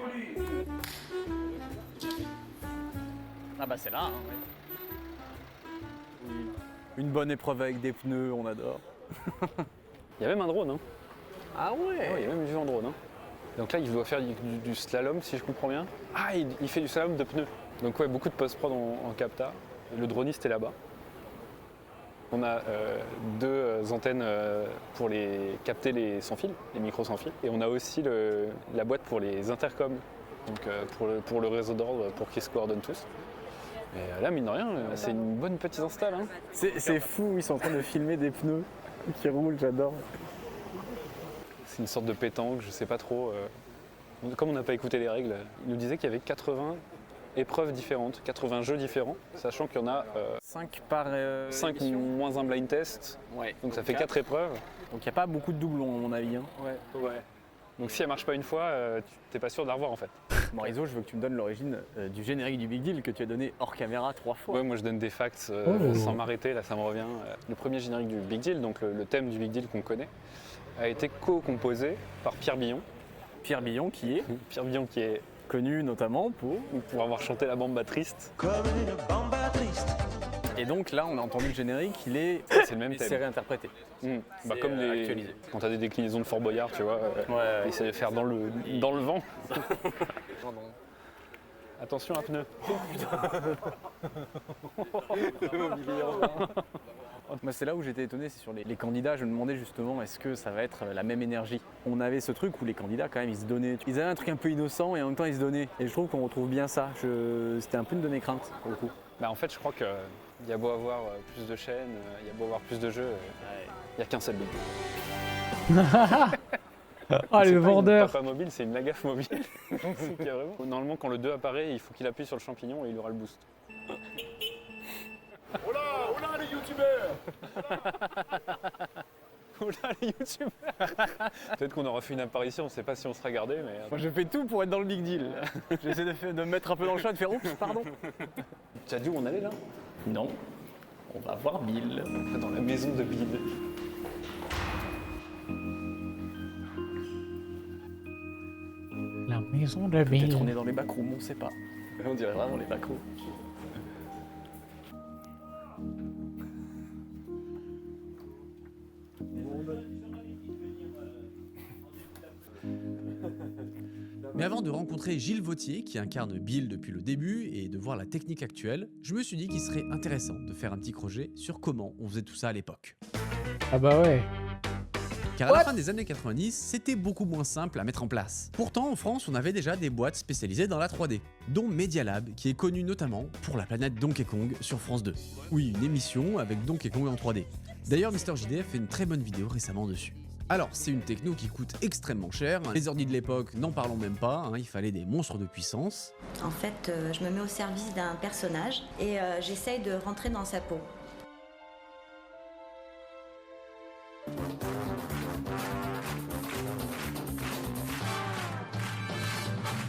Ah bah c'est là, hein, oui. Une bonne épreuve avec des pneus, on adore. Il y a même un drone, hein. Ah ouais, Il y a même du en drone, hein. Donc là, il doit faire du slalom, si je comprends bien. Ah, il fait du slalom de pneus. Donc ouais, beaucoup de post-prod en capta. Le droniste est là-bas. On a 2 antennes pour capter les sans fil, les micros sans fil. Et on a aussi la boîte pour les intercoms, donc pour le réseau d'ordre, pour qu'ils se coordonnent tous. Et là, mine de rien, c'est une bonne petite install. Hein. C'est fou, ils sont en train de filmer des pneus qui roulent, j'adore. C'est une sorte de pétanque, je sais pas trop. Comme on n'a pas écouté les règles, il nous disait qu'il y avait 80 épreuves différentes, 80 jeux différents, sachant qu'il y en a 5 par 5 émission. moins un blind test, Ouais. donc ça fait 4 épreuves. Donc il n'y a pas beaucoup de doublons à mon avis. Hein. Ouais. Donc si elle marche pas une fois, tu t'es pas sûr de la revoir en fait. Bon Rizzo, je veux que tu me donnes l'origine du générique du Big Deal que tu as donné hors caméra 3 fois. Ouais, moi je donne des facts Oh. sans m'arrêter, là ça me revient. Le premier générique du Big Deal, donc le thème du Big Deal qu'on connaît, a été co-composé par Pierre Billon. Pierre Billon qui est Pierre Billon qui est connu notamment pour avoir chanté la bamba triste. Et donc là, on a entendu le générique, c'est le même thème. C'est réinterprété. Bah, comme actualisé. quand t'as des déclinaisons de Fort Boyard, tu vois, Ouais. essaie de faire dans le vent. Attention à pneu. Moi, c'est là où j'étais étonné, c'est sur les candidats. Je me demandais justement, est-ce que ça va être la même énergie? On avait ce truc où les candidats, quand même, ils se donnaient. Ils avaient un truc un peu innocent et en même temps, ils se donnaient. Et je trouve qu'on retrouve bien ça. C'était un peu une de mes craintes, pour le coup. Bah, en fait, je crois qu'il y a beau avoir plus de chaînes, il y a beau avoir plus de jeux, il n'y a qu'un seul but. Ah, C'est le pas une vendeur. Papa mobile, c'est une Lagaffe mobile. Donc, c'est qu'il y a vraiment- Normalement, quand le 2 apparaît, il faut qu'il appuie sur le champignon et il aura le boost. Oh là les youtubeurs. Oh là, les youtubeurs. Peut-être qu'on aura fait une apparition, on sait pas si on sera gardé, mais. Moi je fais tout pour être dans le big deal. J'essaie de me mettre un peu dans le champ et de faire oups, pardon. Tu as dit où on allait là? Non, on va voir Bill. Dans la maison de Bill. La maison de Peut-être on est Bill. dans les backrooms, on sait pas. On dirait vraiment les backrooms. Mais avant de rencontrer Gilles Vautier, qui incarne Bill depuis le début, et de voir la technique actuelle, je me suis dit qu'il serait intéressant de faire un petit crochet sur comment on faisait tout ça à l'époque. Ah bah ouais. Car à la fin des années 90, c'était beaucoup moins simple à mettre en place. Pourtant, en France, on avait déjà des boîtes spécialisées dans la 3D, dont Media Lab, qui est connu notamment pour la planète Donkey Kong sur France 2. Oui, une émission avec Donkey Kong en 3D. D'ailleurs, Mister JD a fait une très bonne vidéo récemment dessus. Alors, c'est une techno qui coûte extrêmement cher. Les ordi de l'époque, n'en parlons même pas, il fallait des monstres de puissance. En fait, je me mets au service d'un personnage et j'essaye de rentrer dans sa peau.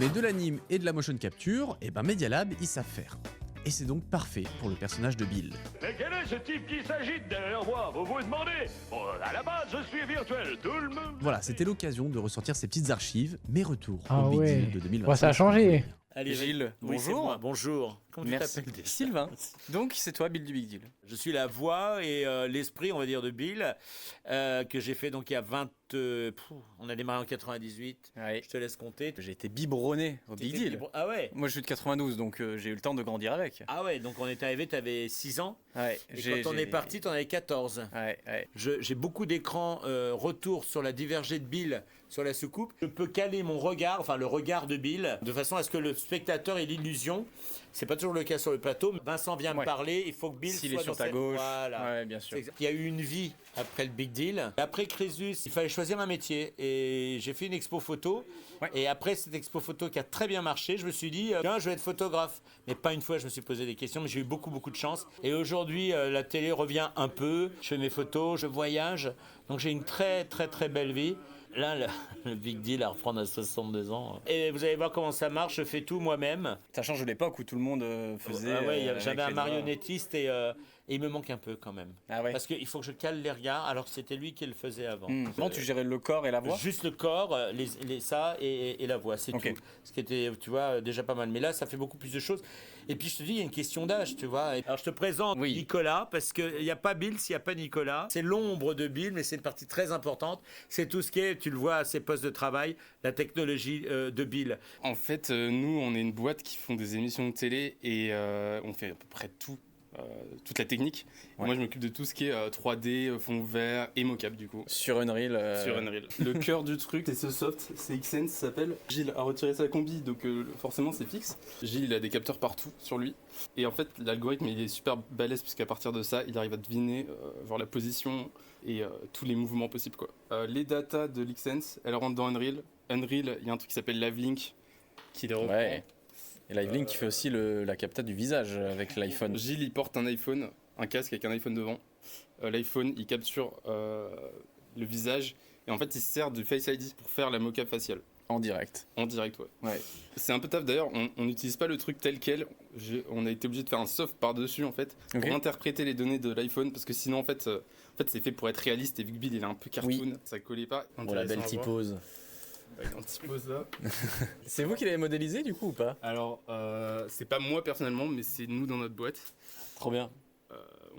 Mais de l'anime et de la motion capture, Media Lab, ils savent faire. Et c'est donc parfait pour le personnage de Bill. Mais quel est ce type qui s'agite derrière moi? Vous vous demandez? Bon, à la base, je suis virtuel. Tout le monde. Voilà, c'était l'occasion de ressortir ces petites archives, mes retours Ah au Big ouais. Deal de 2025. Bon, ça a changé. Allez Gilles, Oui, c'est bonjour. moi. Bonjour. Comment tu Merci. t'appelles déjà? Sylvain. Donc c'est toi Bill du Big Deal. Je suis la voix et l'esprit, on va dire, de Bill, que j'ai fait donc il y a 20... on a démarré en 98. Ouais. Je te laisse compter. J'ai été biberonné au Big T'étais Deal. Ah ouais. Moi je suis de 92 donc j'ai eu le temps de grandir avec. Ah ouais, donc on est arrivé, t'avais 6 ans. Ouais, Et quand on est parti, t'en avais 14. Ouais, ouais. J'ai beaucoup d'écrans retour sur la divergée de Bill sur la soucoupe. Je peux caler mon regard, enfin le regard de Bill, de façon à ce que le spectateur ait l'illusion. C'est pas toujours le cas sur le plateau. Vincent vient me parler, il faut que Bill S'il soit est sur dans ta cette- gauche. Voilà. Ouais, bien sûr. Il y a eu une vie après le Big Deal. Après Crésus, il fallait choisir un métier. Et j'ai fait une expo photo. Ouais. Et après cette expo photo qui a très bien marché, je me suis dit, tiens, je vais être photographe. Mais pas une fois, je me suis posé des questions, mais j'ai eu beaucoup, beaucoup de chance. Et aujourd'hui, la télé revient un peu. Je fais mes photos, je voyage. Donc j'ai une très, très, très belle vie. Là, le Big Deal à reprendre à 62 ans. Et vous allez voir comment ça marche, je fais tout moi-même. Ça change de l'époque où tout le monde faisait. Ah ouais, avec j'avais un les doigts. marionnettiste et il me manque un peu quand même. Ah ouais. Parce qu'il faut que je cale les regards alors que c'était lui qui le faisait avant. Comment tu gérais le corps et la voix? Juste le corps, ça et la voix, c'est Ok. tout. Ce qui était, tu vois, déjà pas mal. Mais là, ça fait beaucoup plus de choses. Et puis je te dis, il y a une question d'âge, tu vois. Alors je te présente Oui. Nicolas, parce qu'il n'y a pas Bill s'il n'y a pas Nicolas. C'est l'ombre de Bill, mais c'est une partie très importante. C'est tout ce qui est, tu le vois à ses postes de travail, la technologie de Bill. En fait, nous, on est une boîte qui font des émissions de télé et on fait à peu près tout, toute la technique. Ouais. Moi, je m'occupe de tout ce qui est 3D, fond vert et mocap du coup. Sur Unreal. Sur Unreal. Le cœur du truc, c'est ce soft, c'est Xsense, ça s'appelle. Gilles a retiré sa combi, donc forcément c'est fixe. Gilles, il a des capteurs partout sur lui. Et en fait, l'algorithme, il est super balèze, puisqu'à partir de ça, il arrive à deviner genre la position et tous les mouvements possibles, quoi. Les datas de l'Xsense, elles rentrent dans Unreal. Unreal, il y a un truc qui s'appelle Livelink, qui les reprend. Ouais. Et Livelink qui fait aussi la capta du visage avec l'iPhone. Gilles, il porte un iPhone, un casque avec un iPhone devant. L'iPhone, il capture le visage et en fait, il se sert de Face ID pour faire la mocap faciale. En direct. En direct, ouais. Ouais. C'est un peu taf d'ailleurs, on n'utilise pas le truc tel quel. On a été obligé de faire un soft par-dessus en fait Ok. pour interpréter les données de l'iPhone parce que sinon en fait c'est fait pour être réaliste et vu que Bill il est un peu cartoon, Oui. ça collait pas. Oh la belle typose. Ouais, il a un petit pose là. C'est vous qui l'avez modélisé du coup ou pas? Alors, c'est pas moi personnellement, mais c'est nous dans notre boîte. Trop bien.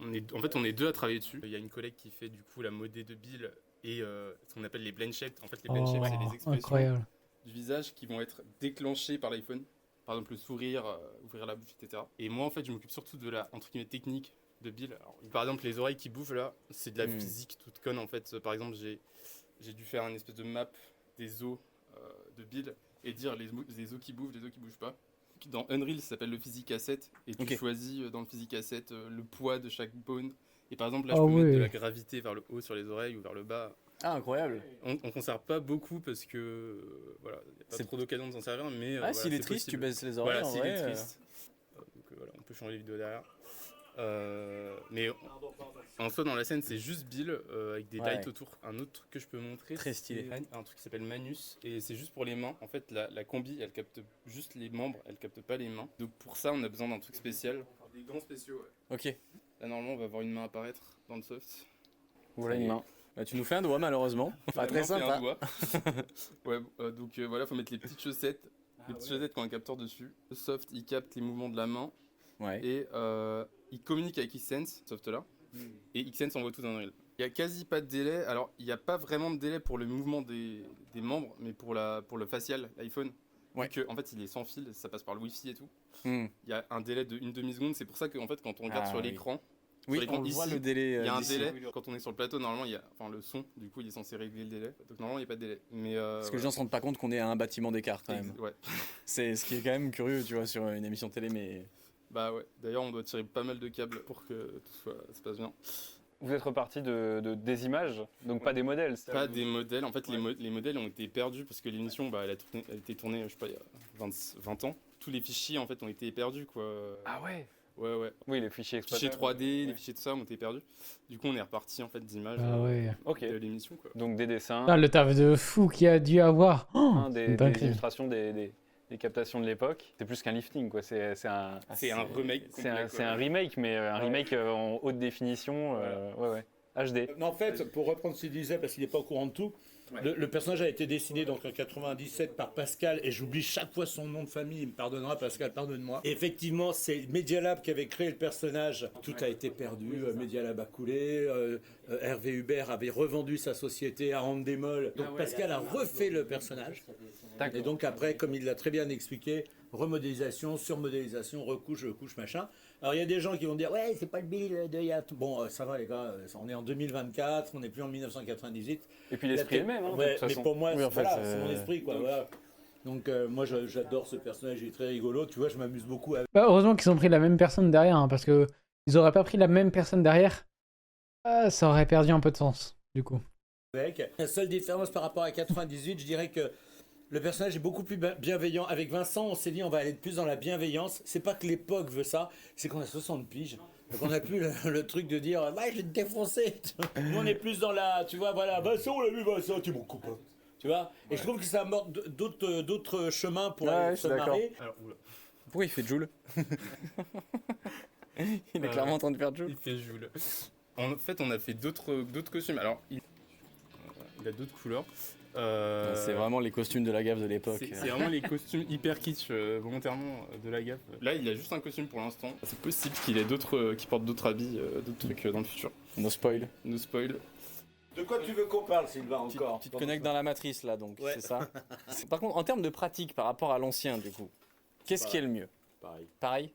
On est deux à travailler dessus. Il y a une collègue qui fait du coup la modé de Bill et ce qu'on appelle les blend shapes. En fait, les blend shapes, c'est les expressions Incroyable. du visage qui vont être déclenchées par l'iPhone. Par exemple, le sourire, ouvrir la bouche, etc. Et moi, en fait, je m'occupe surtout de la entre guillemets technique de Bill. Alors, par exemple, les oreilles qui bougent là, c'est de la physique toute conne en fait. Par exemple, j'ai dû faire une espèce de map des os de Bill et dire les os qui bougent, les os qui bougent pas. Dans Unreal, ça s'appelle le physique asset et tu choisis dans le physique asset le poids de chaque bone. Et par exemple, là, je peux mettre de la gravité vers le haut sur les oreilles ou vers le bas. Ah, incroyable. On conserve pas beaucoup parce que voilà, il n'y a pas trop d'occasion de s'en servir. Mais Ah, s'il est triste, tu baisses les oreilles. Voilà, s'il vrai, est triste. Donc voilà, on peut changer les vidéos derrière. Mais en soi, dans la scène, c'est juste Bill avec des lights autour. Un autre truc que je peux montrer, Très stylé. c'est un truc qui s'appelle Manus et c'est juste pour les mains. En fait, la combi, elle capte juste les membres, elle capte pas les mains. Donc pour ça, on a besoin d'un truc spécial. Des gants spéciaux, ouais. Ok. Là, normalement, on va voir une main apparaître dans le soft. Voilà une main. Bah, tu nous fais un doigt, malheureusement. Pas très simple. Un doigt. Ouais, donc voilà, faut mettre les petites chaussettes. Les petites chaussettes qui ont un capteur dessus. Le soft, il capte les mouvements de la main. Ouais. Et il communique avec Xsense, ce soft là. Et Xsense envoie tout dans un reel. Il n'y a quasi pas de délai. Alors, il n'y a pas vraiment de délai pour le mouvement des membres, mais pour le facial, l'iPhone. Ouais. Donc, en fait, il est sans fil, ça passe par le Wi-Fi et tout. Hmm. Il y a un délai de 1/2 seconde. C'est pour ça qu'en fait, quand on regarde sur l'écran, oui, on voit le délai. il y a un d'ici. délai. Quand on est sur le plateau, normalement, il y a, enfin, le son, du coup, il est censé régler le délai. Donc, normalement, il n'y a pas de délai. Mais, Parce que les gens se rendent pas compte qu'on est à un bâtiment d'écart quand même. Ouais. C'est ce qui est quand même curieux, tu vois, sur une émission télé, mais. Bah ouais. D'ailleurs, on doit tirer pas mal de câbles pour que tout se passe bien. Vous êtes reparti des images, donc pas des modèles. Pas des modèles. En fait, les modèles ont été perdus parce que l'émission, elle a été tournée, je sais pas, il y a 20 ans. Tous les fichiers, en fait, ont été perdus, quoi. Ah ouais. Ouais. Oui, les fichiers Fichiers exploitables. 3D, les fichiers de ça ont été perdus. Du coup, on est reparti en fait d'images de l'émission, quoi. Donc des dessins. Ah, le taf de fou qu'il y a dû avoir. Oh, des illustrations, des captations de l'époque. C'est plus qu'un lifting, quoi. C'est un remake. C'est un remake, mais un remake en haute définition. Ouais. HD. En fait, pour reprendre ce qu'il disait, parce qu'il n'est pas au courant de tout, le personnage a été dessiné donc en 97 par Pascal, et j'oublie chaque fois son nom de famille, il me pardonnera Pascal, pardonne-moi. Et effectivement, c'est Media Lab qui avait créé le personnage, tout a été perdu, Media Lab a coulé, Hervé Hubert avait revendu sa société à Endemol, donc Pascal a refait le personnage. Et donc après, comme il l'a très bien expliqué, remodélisation, surmodélisation, recouche, machin. Alors il y a des gens qui vont dire ouais, c'est pas le Bill de Yacht. Bon, ça va les gars, on est en 2024, on n'est plus en 1998. Et puis l'esprit est le même. Hein, ouais, de toute façon. mais pour moi, oui, en fait, c'est mon esprit, quoi. Voilà. Donc moi, j'adore ce personnage, il est très rigolo. Tu vois, je m'amuse beaucoup avec. Bah, heureusement qu'ils ont pris la même personne derrière, hein, parce que ils auraient pas pris la même personne derrière, ça aurait perdu un peu de sens, du coup. La seule différence par rapport à 98, je dirais que le personnage est beaucoup plus bienveillant. Avec Vincent, on s'est dit on va aller plus dans la bienveillance. C'est pas que l'époque veut ça, c'est qu'on a 60 piges. Donc on n'a plus le truc de dire ouais, je vais te défoncer. Nous on est plus dans la, tu vois, voilà, Vincent, on l'a vu, Vincent, tu es mon copain. Tu vois. Et je trouve que ça amorce d'autres chemins pour se marrer. Alors, pourquoi il fait Joule? Il est clairement en train de faire Joule. Il fait Joule. En fait, on a fait d'autres costumes. Alors, il a d'autres couleurs. C'est vraiment les costumes de la gaffe de l'époque. C'est vraiment les costumes hyper kitsch volontairement de la gaffe. Là, il a juste un costume pour l'instant. C'est possible qu'il ait qu'il porte d'autres habits, d'autres trucs dans le futur. No spoil. No spoil. De quoi tu veux qu'on parle, Sylvain, encore? Tu te connectes dans la matrice là, donc c'est ça. Par contre, en termes de pratique par rapport à l'ancien, du coup, qu'est-ce qui est le mieux? Pareil.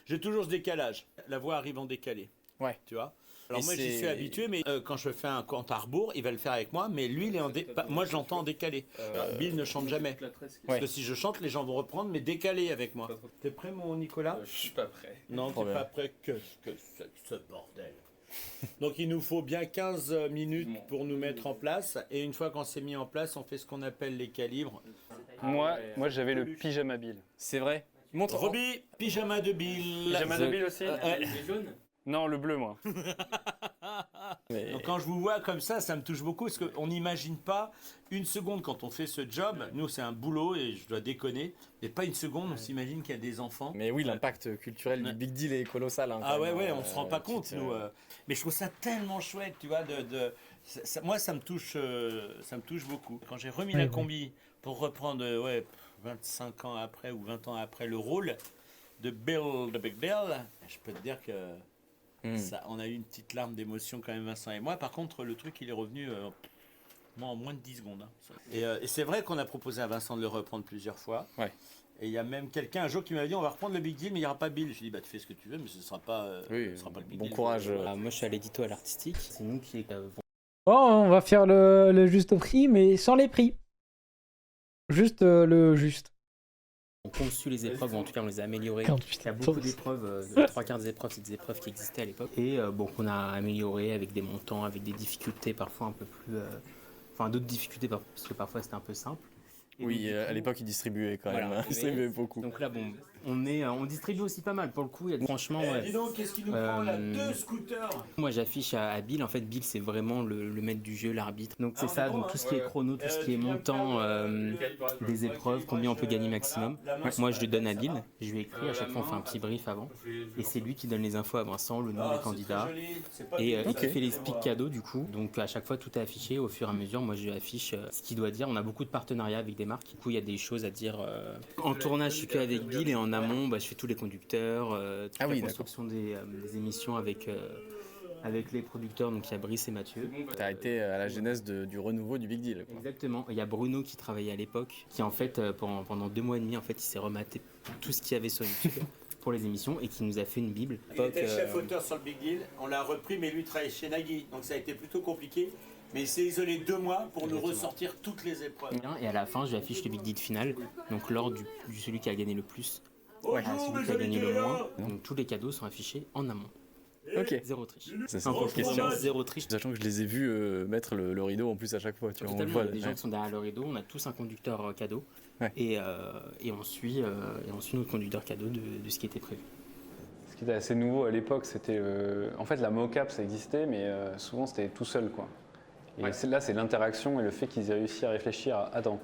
J'ai toujours ce décalage. La voix arrive en décalé. Ouais. Tu vois. Alors moi j'y suis habitué, mais quand je fais un compte à rebours, il va le faire avec moi, mais lui il est moi je l'entends en décalé. Bill ne chante jamais. Parce que si je chante, les gens vont reprendre, mais décalé avec moi. T'es prêt mon Nicolas? Je suis pas prêt. Non, t'es pas prêt. Que c'est ce bordel. Donc il nous faut bien 15 minutes pour nous mettre en place, et une fois qu'on s'est mis en place, on fait ce qu'on appelle les calibres. Moi j'avais le pyjama Bill. C'est vrai. Montre Roby, pyjama de Bill. Pyjama de Bill aussi. Les jaunes? Non, le bleu, moi. Donc quand je vous vois comme ça me touche beaucoup, parce qu'on n'imagine pas une seconde quand on fait ce job. Nous, c'est un boulot et je dois déconner, mais pas une seconde, on s'imagine qu'il y a des enfants. Mais oui, l'impact culturel du Big Deal est colossal. Hein, ah ouais, on se rend pas compte, nous. Mais je trouve ça tellement chouette, tu vois. Moi, ça me touche beaucoup. Quand j'ai remis la combi pour reprendre 25 ans après ou 20 ans après le rôle de Bill, de Big Bill, je peux te dire que ça, on a eu une petite larme d'émotion quand même, Vincent et moi. Par contre, le truc, il est revenu en moins de 10 secondes. Hein. Et c'est vrai qu'on a proposé à Vincent de le reprendre plusieurs fois. Ouais. Et il y a même quelqu'un un jour qui m'avait dit on va reprendre le Big Deal, mais il n'y aura pas Bill. Je lui ai dit tu fais ce que tu veux, mais ce ne sera pas, ce sera pas le Big Deal. Bon courage. Moi, je suis à l'édito à l'artistique. C'est nous qui... Oh, on va faire le juste prix, mais sans les prix. Juste le juste. On conçu les épreuves, ou en tout cas on les a améliorées. Il y a beaucoup d'épreuves, 3/4 des épreuves, c'est des épreuves qui existaient à l'époque. Et qu'on a améliorées avec des montants, avec des difficultés parfois un peu plus enfin d'autres difficultés parce que parfois c'était un peu simple. Et Oui, donc, du à coup, l'époque, ils distribuaient quand même. voilà, Ils distribuaient beaucoup. Donc là, bon, on distribue aussi pas mal pour le coup. Franchement, ouais. Dis donc, qu'est-ce qu'il nous prend là 2 scooters. Moi, j'affiche à Bill. En fait, Bill, c'est vraiment le maître du jeu, l'arbitre. Donc c'est ça, donc tout ce qui est chrono, tout ce qui est montant des épreuves, combien on peut gagner maximum. Moi, je le donne à Bill. Je lui écris. À chaque fois, on fait un petit brief avant. Et c'est lui qui donne les infos à Vincent, le nom des candidats. Et qui fait les speaks cadeaux du coup. Donc à chaque fois, tout est affiché. Au fur et à mesure, moi, je lui affiche ce qu'il doit dire. On a beaucoup de partenariats avec des marques. Du coup, il y a des choses à dire. En tournage, je suis qu'avec Bill et en amont, je fais tous les conducteurs, toute la construction des émissions avec les producteurs. Donc il y a Brice et Mathieu. Tu as été à la genèse du renouveau du Big Deal. Quoi. Exactement. Il y a Bruno qui travaillait à l'époque, qui en fait, pendant 2 mois et demi, en fait, il s'est rematé tout ce qu'il y avait sur YouTube pour les émissions et qui nous a fait une bible. Il était chef auteur sur le Big Deal, on l'a repris, mais lui travaillait chez Nagui, donc ça a été plutôt compliqué. Mais il s'est isolé 2 mois pour nous ressortir toutes les épreuves. Et à la fin, je lui affiche le Big Deal final, donc l'ordre du celui qui a gagné le plus à celui qui a gagné le moins. Donc tous les cadeaux sont affichés en amont. Ok. Zéro triche. C'est ça, question. Zéro triche. Sachant que je les ai vus mettre le rideau en plus à chaque fois. Tu vois, Totalement, il y a des gens qui sont derrière le rideau, on a tous un conducteur cadeau et on suit notre conducteur cadeau de ce qui était prévu. Ce qui était assez nouveau à l'époque, c'était en fait la mocap, ça existait, mais souvent c'était tout seul, quoi. Et là, c'est l'interaction et le fait qu'ils aient réussi à réfléchir à attends,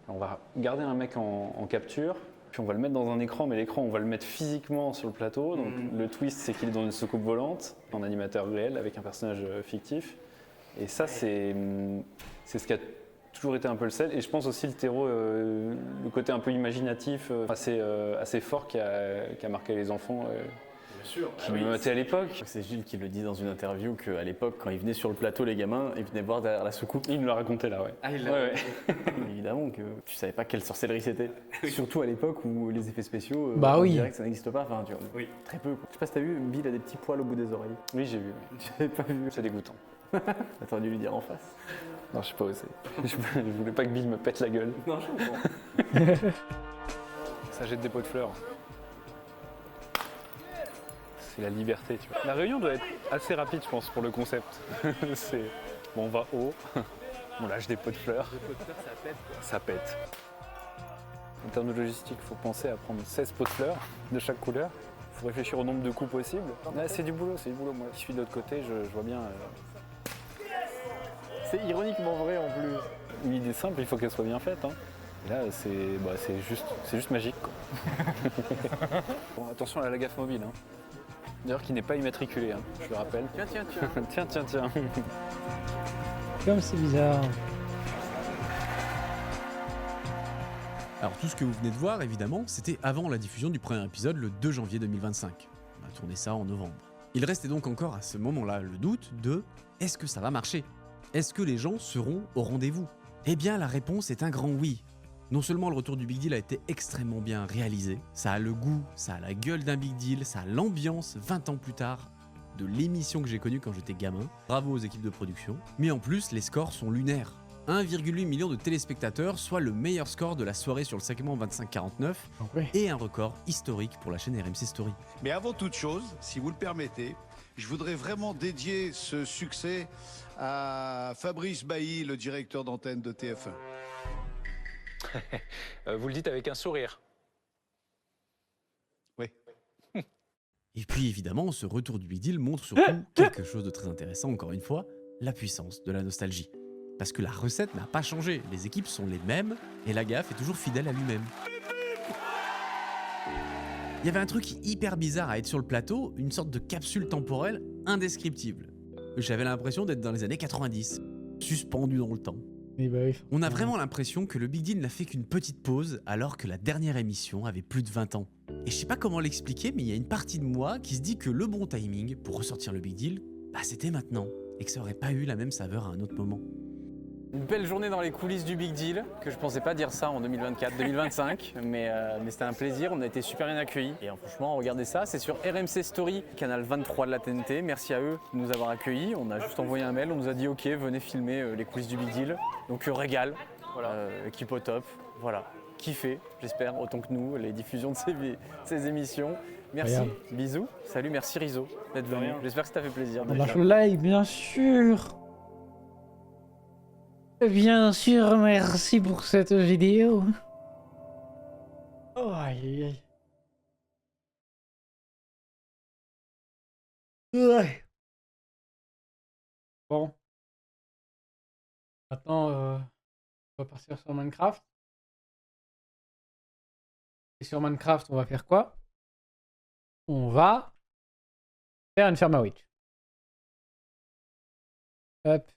on va garder un mec en capture, puis on va le mettre dans un écran, mais l'écran, on va le mettre physiquement sur le plateau. Donc le twist, c'est qu'il est dans une soucoupe volante, en animateur réel, avec un personnage fictif. Et ça, c'est ce qui a toujours été un peu le sel. Et je pense aussi le terreau, le côté un peu imaginatif, assez fort qui a marqué les enfants. Qui me notait à l'époque. C'est Gilles qui le dit dans une interview qu'à l'époque, quand ils venaient sur le plateau, les gamins, ils venaient voir derrière la soucoupe. Il nous l'a raconté là, ouais. Ah, il l'a Évidemment que tu savais pas quelle sorcellerie c'était. Surtout à l'époque où les effets spéciaux, on dirait que ça n'existe pas. Enfin, tu vois, très peu. Quoi. Je sais pas si t'as vu, Bill a des petits poils au bout des oreilles. Oui, j'ai vu. J'avais pas vu. C'est dégoûtant. T'aurais dû lui dire en face. Non, je sais pas osé. Je voulais pas que Bill me pète la gueule. Non, je comprends. Ça jette des pots de fleurs. C'est la liberté, tu vois. La réunion doit être assez rapide, je pense, pour le concept. C'est bon, on va haut, on lâche des pots de fleurs. Des pots de fleurs, ça pète, quoi. Ça pète. En termes de logistique, il faut penser à prendre 16 pots de fleurs de chaque couleur. Il faut réfléchir au nombre de coups possibles. Là, c'est du boulot, c'est du boulot. Moi, je suis de l'autre côté, je vois bien. C'est ironiquement vrai en plus. Une idée simple, il faut qu'elle soit bien faite. Hein. Et là, c'est juste magique, quoi. Bon, attention à la gaffe mobile. Hein. D'ailleurs, qui n'est pas immatriculé, hein, je le rappelle. Tiens. Comme c'est bizarre. Alors tout ce que vous venez de voir, évidemment, c'était avant la diffusion du premier épisode le 2 janvier 2025. On a tourné ça en novembre. Il restait donc encore à ce moment-là le doute de « est-ce que ça va marcher ? Est-ce que les gens seront au rendez-vous ?» Eh bien la réponse est un grand oui. Non seulement le retour du Big Deal a été extrêmement bien réalisé, ça a le goût, ça a la gueule d'un Big Deal, ça a l'ambiance 20 ans plus tard de l'émission que j'ai connue quand j'étais gamin. Bravo aux équipes de production. Mais en plus, les scores sont lunaires. 1,8 million de téléspectateurs, soit le meilleur score de la soirée sur le segment 25-49 et un record historique pour la chaîne RMC Story. Mais avant toute chose, si vous le permettez, je voudrais vraiment dédier ce succès à Fabrice Bailly, le directeur d'antenne de TF1. Vous le dites avec un sourire. Oui. Et puis évidemment, ce retour du Big Deal montre surtout quelque chose de très intéressant, encore une fois, la puissance de la nostalgie. Parce que la recette n'a pas changé, les équipes sont les mêmes et la gaffe est toujours fidèle à lui-même. Il y avait un truc hyper bizarre à être sur le plateau, une sorte de capsule temporelle indescriptible. J'avais l'impression d'être dans les années 90, suspendu dans le temps. On a vraiment l'impression que le Big Deal n'a fait qu'une petite pause alors que la dernière émission avait plus de 20 ans. Et je sais pas comment l'expliquer, mais il y a une partie de moi qui se dit que le bon timing pour ressortir le Big Deal, c'était maintenant, et que ça aurait pas eu la même saveur à un autre moment. Une belle journée dans les coulisses du Big Deal, que je pensais pas dire ça en 2024-2025, mais c'était un plaisir, on a été super bien accueillis. Et franchement, regardez ça, c'est sur RMC Story, canal 23 de la TNT. Merci à eux de nous avoir accueillis. On a juste envoyé un mail, on nous a dit ok, venez filmer les coulisses du Big Deal. Donc régal, voilà, équipe au top, voilà, kiffé, j'espère, autant que nous, les diffusions de ces émissions. Merci, bisous, salut, merci Rizzo d'être venu. J'espère que ça t'a fait plaisir. On lâche le like, bien sûr. Bien sûr, merci pour cette vidéo. Oh, aïe, aïe. Ouais. Bon. Maintenant, on va partir sur Minecraft. Et sur Minecraft, on va faire quoi? On va faire une ferme à witch. Hop.